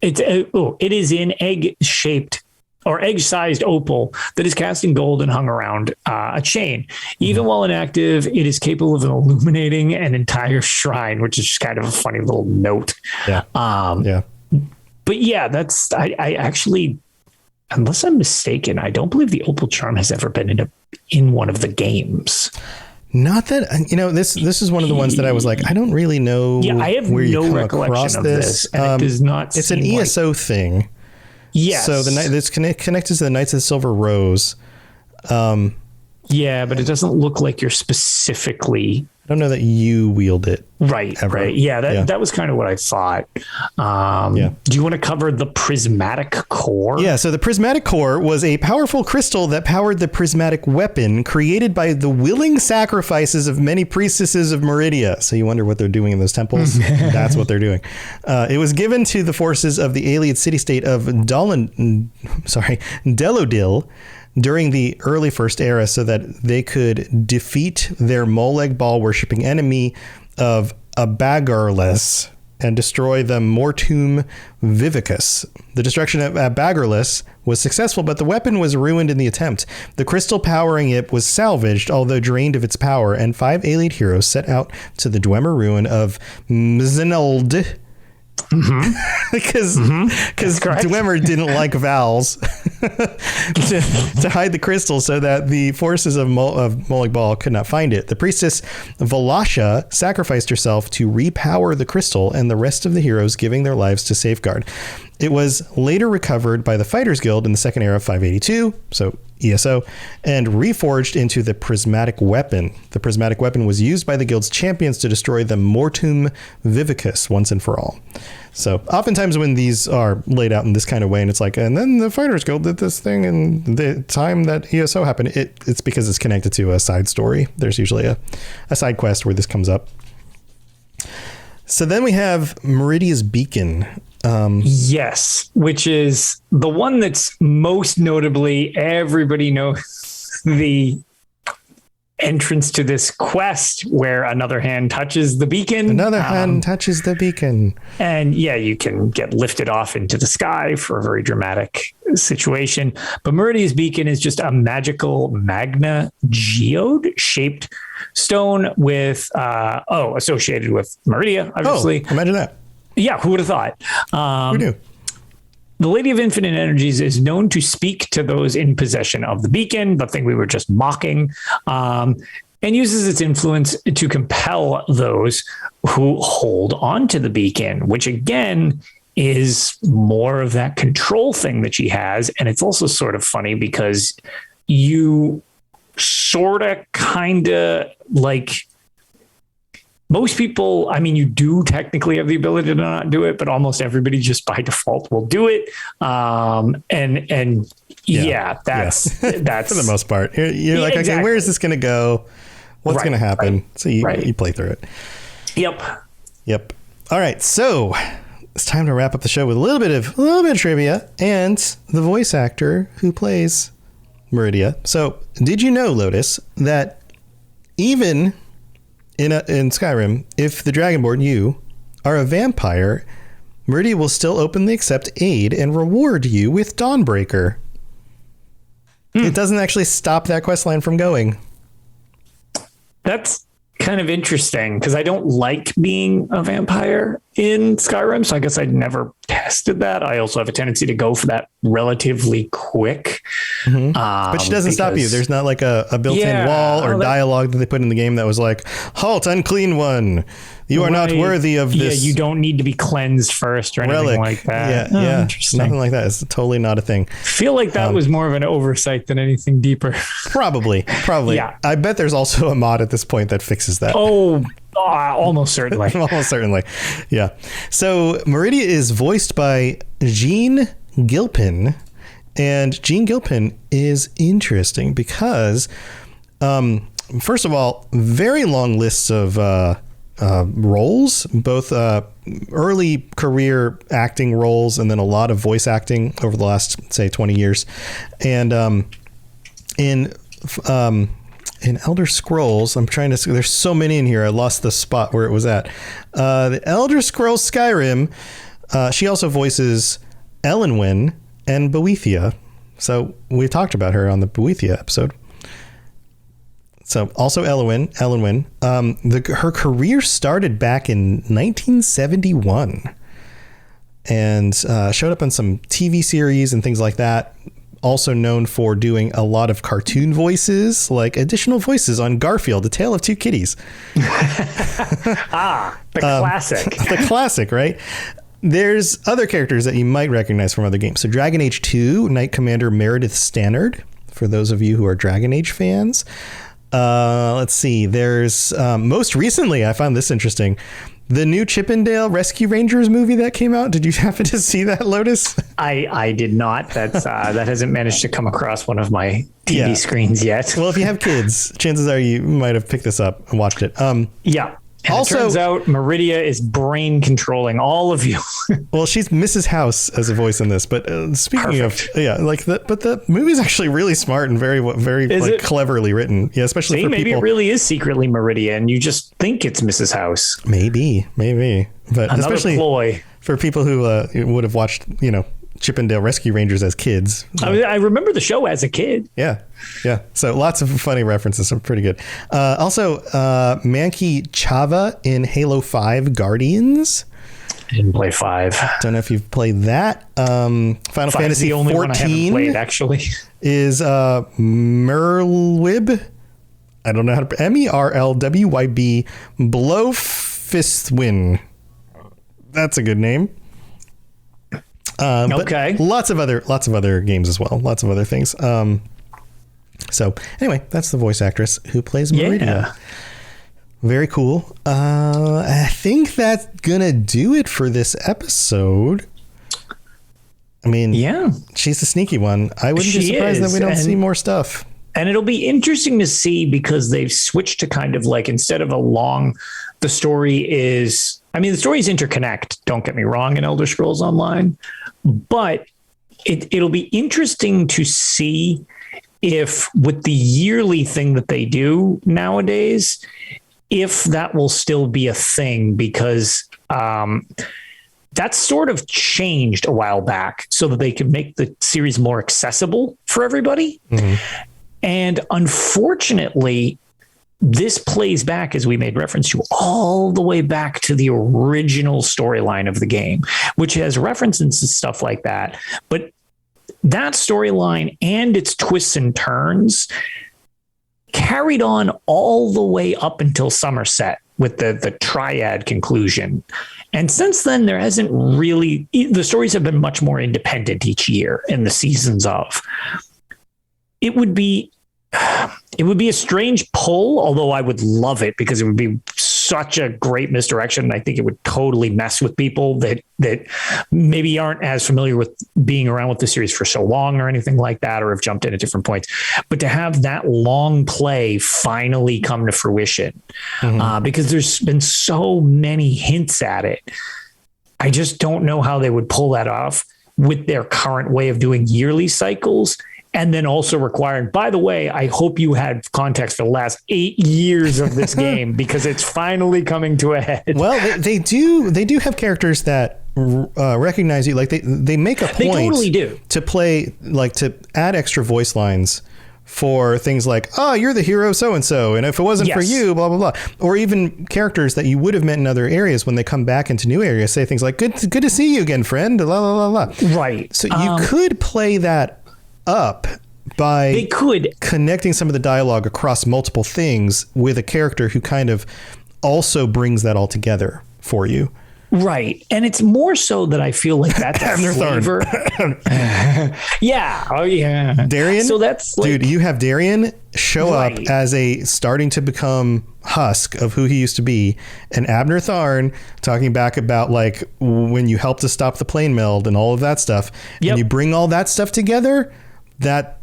It is in egg-shaped or egg-sized opal that is cast in gold and hung around a chain. Even while inactive, it is capable of illuminating an entire shrine, which is just kind of a funny little note. Yeah. But yeah, I actually, unless I'm mistaken, I don't believe the Opal Charm has ever been in one of the games. Not that, this is one of the ones that I was like, I don't really know. Yeah, I have no recollection of this. And it does not It's an ESO thing. Yes. So it's connected to the Knights of the Silver Rose. Yeah, but it doesn't look like you're specifically... I don't know that you wield it. Right. Yeah, that was kind of what I thought. Do you want to cover the prismatic core? Yeah, so the prismatic core was a powerful crystal that powered the prismatic weapon created by the willing sacrifices of many priestesses of Meridia. So you wonder what they're doing in those temples? That's what they're doing. It was given to the forces of the alien city-state of Delodil during the early First Era so that they could defeat their Moleg Ball worshipping enemy of Abagarless and destroy the Mortum Vivicus. The destruction of Abagarless was successful, but the weapon was ruined in the attempt. The crystal powering it was salvaged, although drained of its power, and 5 alien heroes set out to the Dwemer ruin of Mzinald. Because Dwemer didn't like vowels to hide the crystal so that the forces of Moleg Bal could not find it. The priestess Valasha sacrificed herself to repower the crystal, and the rest of the heroes giving their lives to safeguard. It was later recovered by the Fighters Guild in the Second Era of 582, so ESO, and reforged into the prismatic weapon. The prismatic weapon was used by the guild's champions to destroy the Mortum Vivicus once and for all. So oftentimes when these are laid out in this kind of way, and it's like, and then the Fighters Guild did this thing in the time that ESO happened, it's because it's connected to a side story. There's usually a side quest where this comes up. So then we have Meridia's Beacon. Yes, which is the one that's most notably, everybody knows the entrance to this quest where another hand touches the beacon. Another hand touches the beacon. And yeah, you can get lifted off into the sky for a very dramatic situation. But Meridia's Beacon is just a magical magna geode shaped stone with, associated with Meridia, obviously. Oh, imagine that. Yeah, who would have thought? Who knew? The Lady of Infinite Energies is known to speak to those in possession of the beacon, the thing we were just mocking, and uses its influence to compel those who hold on to the beacon, which again is more of that control thing that she has. And it's also sort of funny because you sort of kind of like... Most people, I mean, you do technically have the ability to not do it, but almost everybody just by default will do it. That's for the most part. You're like, exactly. Okay, where is this going to go? What's going to happen? Right. So you play through it. Yep. All right. So it's time to wrap up the show with a little bit of trivia and the voice actor who plays Meridia. So did you know, Lotus, that even in Skyrim, if the Dragonborn, you, are a vampire, Meridia will still openly accept aid and reward you with Dawnbreaker. It doesn't actually stop that quest line from going. That's kind of interesting because I don't like being a vampire in Skyrim, so I guess I'd never tested that. I also have a tendency to go for that relatively quick. But she doesn't stop you. There's not like a built-in wall or dialogue that they put in the game that was like, "Halt, unclean one. You are not worthy of this." Yeah, you don't need to be cleansed first or anything like that. Yeah, interesting. Nothing like that. It's totally not a thing. Feel like that was more of an oversight than anything deeper. Probably. Yeah. I bet there's also a mod at this point that fixes that. Oh, almost certainly. Almost certainly. Yeah. So Meridia is voiced by Jean Gilpin. And Jean Gilpin is interesting because, first of all, very long lists of roles, both early career acting roles and then a lot of voice acting over the last, say, 20 years. And in Elder Scrolls, I'm trying to, there's so many in here, I lost the spot where it was at. The Elder Scrolls Skyrim, she also voices Elenwen and Boethia. So we talked about her on the Boethia episode. So also Elenwen. Her career started back in 1971 and showed up on some TV series and things like that. Also known for doing a lot of cartoon voices, like additional voices on Garfield, A Tale of Two Kitties. The classic. The classic, right? There's other characters that you might recognize from other games. So Dragon Age 2, Knight Commander Meredith Stannard, for those of you who are Dragon Age fans. Let's see. There's most recently, I found this interesting, the new Chippendale Rescue Rangers movie that came out. Did you happen to see that, Lotus? I did not. That's that hasn't managed to come across one of my TV screens yet. Well, if you have kids, chances are you might have picked this up and watched it. Yeah. And also, it turns out Meridia is brain controlling all of you. Well, she's Mrs. House as a voice in this. But speaking Perfect. but the movie's actually really smart and very like, cleverly written. Yeah, especially for maybe people. It really is secretly Meridia, and you just think it's Mrs. House. Maybe, but another especially ploy for people who would have watched, Chippendale Rescue Rangers as kids. I remember the show as a kid. Yeah. So lots of funny references. Some pretty good. Also, Manki Chava in Halo 5 Guardians. Didn't play 5. Don't know if you've played that. Final Fantasy the only 14 one I haven't played, actually. Is Merlwyb. I don't know how to... Merlwyb Blowfistwin. That's a good name. Okay. Lots of other games as well. Lots of other things. So anyway, that's the voice actress who plays Meridia. Yeah. Very cool. I think that's gonna do it for this episode. I mean, yeah, she's the sneaky one. I wouldn't be surprised that we don't see more stuff. And it'll be interesting to see because they've switched to kind of like, instead of the story is interconnect. Don't get me wrong, in Elder Scrolls Online, but it'll be interesting to see if with the yearly thing that they do nowadays, if that will still be a thing, because that's sort of changed a while back so that they could make the series more accessible for everybody. Mm-hmm. And unfortunately, this plays back, as we made reference to, all the way back to the original storyline of the game, which has references and stuff like that. But that storyline and its twists and turns carried on all the way up until Somerset with the triad conclusion. And since then, there hasn't really, the stories have been much more independent each year in the seasons of. It would be a strange pull, although I would love it because it would be such a great misdirection. I think it would totally mess with people that maybe aren't as familiar with being around with the series for so long or anything like that, or have jumped in at different points. But to have that long play finally come to fruition, because there's been so many hints at it, I just don't know how they would pull that off with their current way of doing yearly cycles. And then also requiring, by the way, I hope you had context for the last 8 years of this game because it's finally coming to a head. Well, they do have characters that recognize you. Like they make a point they totally do. To play, like to add extra voice lines for things like, oh, you're the hero so-and-so, and if it wasn't for you, blah, blah, blah. Or even characters that you would have met in other areas, when they come back into new areas, say things like, good to see you again, friend, blah, blah, blah, blah. Right. So you could play that up by connecting some of the dialogue across multiple things with a character who kind of also brings that all together for you. Right. And it's more so that I feel like that's a flavor. Yeah. Oh, yeah. Darian? So that's like, dude, you have Darian show up as a starting to become husk of who he used to be, and Abner Tharn talking back about like when you helped to stop the plane meld and all of that stuff. Yep. And you bring all that stuff together, that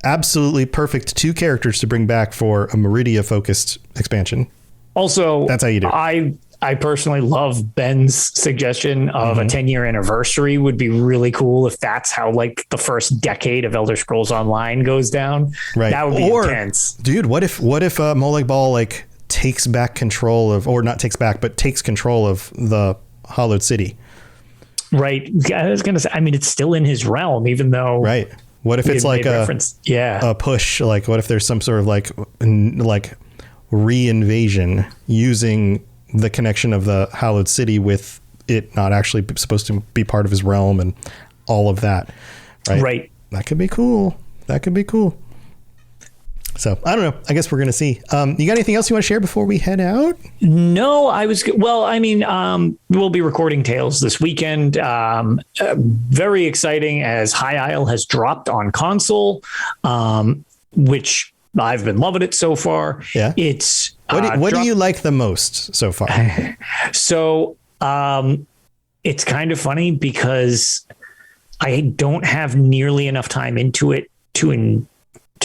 absolutely perfect 2 characters to bring back for a Meridia focused expansion. Also, that's how you do it. I personally love Ben's suggestion of a 10-year anniversary. Would be really cool if that's how like the first decade of Elder Scrolls Online goes down. Right. That would be intense. Dude, what if Molag Bal like takes back control of, or not takes back, but takes control of the Hollowed City? Right. I was going to say, I mean, it's still in his realm, even though. Right. What if it's like a push? Like, what if there's some sort of like re-invasion using the connection of the Hallowed City with it not actually supposed to be part of his realm and all of that. Right. That could be cool. So I don't know. I guess we're going to see. You got anything else you want to share before we head out? No, we'll be recording Tales this weekend. Very exciting as High Isle has dropped on console, which I've been loving it so far. Yeah. It's what do you like the most so far? So it's kind of funny because I don't have nearly enough time into it to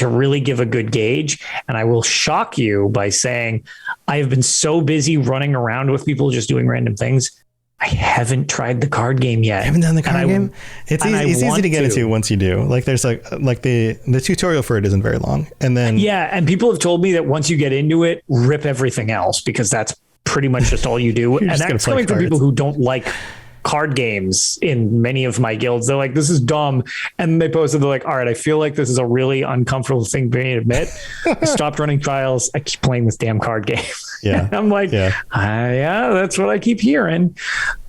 really give a good gauge. And I will shock you by saying I have been so busy running around with people just doing random things. I haven't tried the card game yet. I haven't done the card game. It's easy to get into once you do. Like there's like the tutorial for it isn't very long. And then and people have told me that once you get into it, rip everything else because that's pretty much just all you do. And that's coming from people who don't like card games in many of my guilds. They're like, this is dumb. And they posted, they're like, all right, I feel like this is a really uncomfortable thing for me to admit. I stopped running trials. I keep playing this damn card game. Yeah. I'm like, yeah, that's what I keep hearing.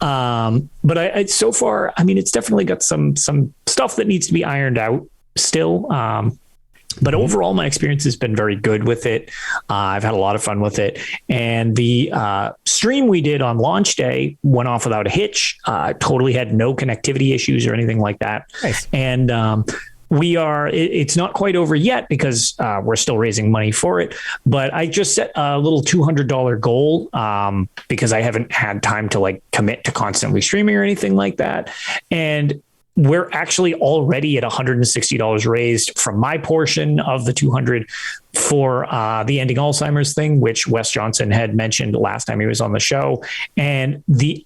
But I so far, I mean, it's definitely got some stuff that needs to be ironed out still. But overall, my experience has been very good with it. I've had a lot of fun with it. And the stream we did on launch day went off without a hitch. Totally had no connectivity issues or anything like that. Nice. And it's not quite over yet because we're still raising money for it. But I just set a little $200 goal because I haven't had time to like commit to constantly streaming or anything like that. And we're actually already at $160 raised from my portion of the 200 for the Ending Alzheimer's thing, which Wes Johnson had mentioned last time he was on the show. And the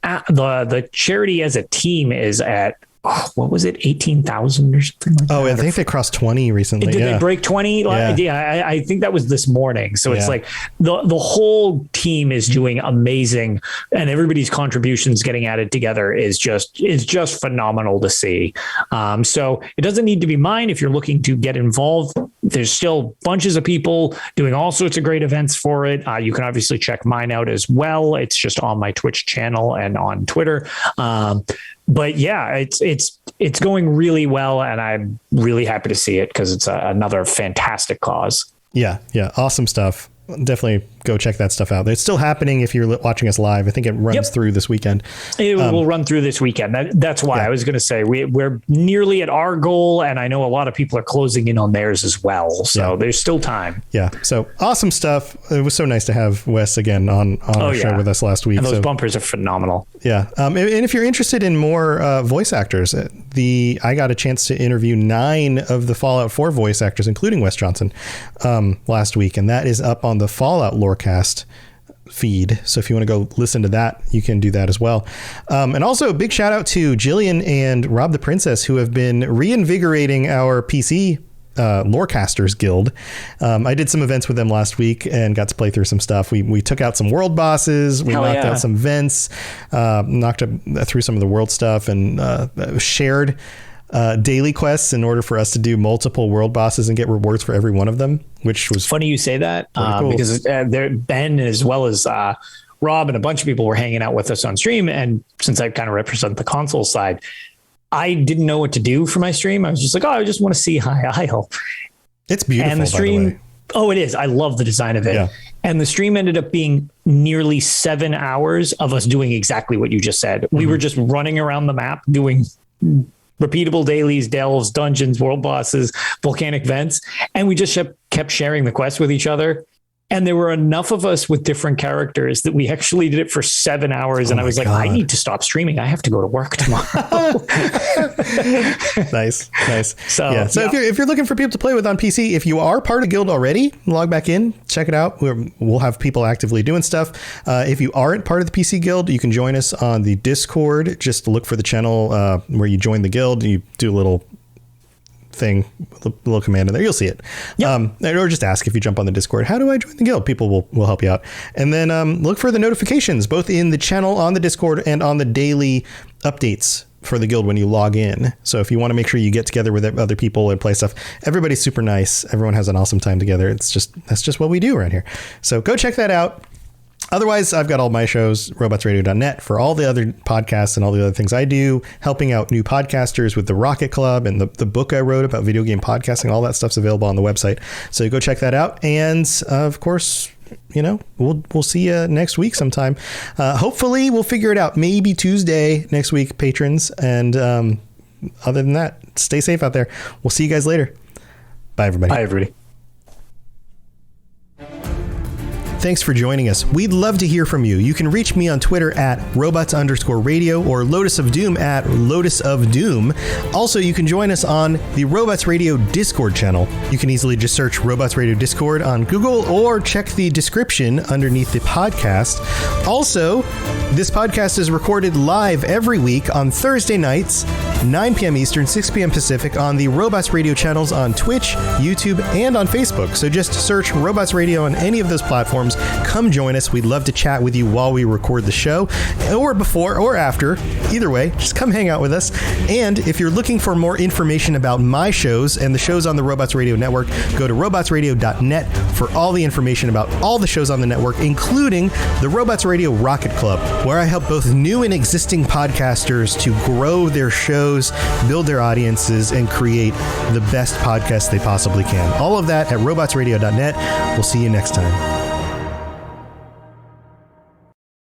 charity as a team is at, what was it, 18,000 or something like that? Oh, I think they crossed 20 recently. Did they break 20? Yeah, I think that was this morning. So it's like the whole team is doing amazing, and everybody's contributions getting added together is just phenomenal to see. So it doesn't need to be mine if you're looking to get involved. There's still bunches of people doing all sorts of great events for it. You can obviously check mine out as well. It's just on my Twitch channel and on Twitter. But yeah, it's going really well, and I'm really happy to see it because it's another fantastic cause. Yeah, awesome stuff. Definitely go check that stuff out. It's still happening if you're watching us live. I think it runs through this weekend. It will run through this weekend. That's why I was going to say we're nearly at our goal, and I know a lot of people are closing in on theirs as well. So there's still time. Yeah. So awesome stuff. It was so nice to have Wes again on our show with us last week. And those bumpers are phenomenal. Yeah. And if you're interested in more voice actors, I got a chance to interview 9 of the Fallout 4 voice actors, including Wes Johnson, last week, and that is up on the Fallout Lorecast feed. So if you want to go listen to that, you can do that as well. And also a big shout out to Jillian and Rob the Princess, who have been reinvigorating our PC Lorecasters Guild. I did some events with them last week and got to play through some stuff. We took out some world bosses. We knocked out some vents, knocked through some of the world stuff, and shared daily quests in order for us to do multiple world bosses and get rewards for every one of them, which was funny you say that cool. Because Ben, as well as Rob and a bunch of people were hanging out with us on stream. And since I kind of represent the console side, I didn't know what to do for my stream. I was just like, oh, I just want to see High Isle. It's beautiful. And the stream, by the way. Oh, it is. I love the design of it. Yeah. And the stream ended up being nearly 7 hours of us doing exactly what you just said. Mm-hmm. We were just running around the map doing repeatable dailies, delves, dungeons, world bosses, volcanic vents. And we just kept sharing the quest with each other. And there were enough of us with different characters that we actually did it for 7 hours. And I was like, I need to stop streaming. I have to go to work tomorrow. Nice. So yeah. If you're looking for people to play with on PC, if you are part of Guild already, log back in, check it out. We'll have people actively doing stuff. If you aren't part of the PC Guild, you can join us on the Discord. Just look for the channel where you join the Guild. You do a little thing, a little command in there, you'll see it. Yep. Or just ask if you jump on the Discord, how do I join the guild? People will help you out. And then look for the notifications both in the channel on the Discord and on the daily updates for the guild when you log in. So if you want to make sure you get together with other people and play stuff, everybody's super nice. Everyone has an awesome time together. That's just what we do around here. So go check that out. Otherwise, I've got all my shows, robotsradio.net, for all the other podcasts and all the other things I do, helping out new podcasters with the Rocket Club and the book I wrote about video game podcasting. All that stuff's available on the website. So go check that out. And of course, we'll see you next week sometime. Hopefully we'll figure it out. Maybe Tuesday next week, patrons. And other than that, stay safe out there. We'll see you guys later. Bye, everybody. Bye, everybody. Thanks for joining us. We'd love to hear from you. You can reach me on Twitter at robots_radio or Lotus of Doom at Lotus of Doom. Also, you can join us on the Robots Radio Discord channel. You can easily just search Robots Radio Discord on Google or check the description underneath the podcast. Also, this podcast is recorded live every week on Thursday nights, 9 p.m. Eastern, 6 p.m. Pacific on the Robots Radio channels on Twitch, YouTube, and on Facebook. So just search Robots Radio on any of those platforms. Come join us. We'd love to chat with you while we record the show, or before or after. Either way, just come hang out with us. And if you're looking for more information about my shows and the shows on the Robots Radio Network, go to robotsradio.net for all the information about all the shows on the network, including the Robots Radio Rocket Club, where I help both new and existing podcasters to grow their shows, build their audiences, and create the best podcasts they possibly can. All of that at robotsradio.net. We'll see you next time.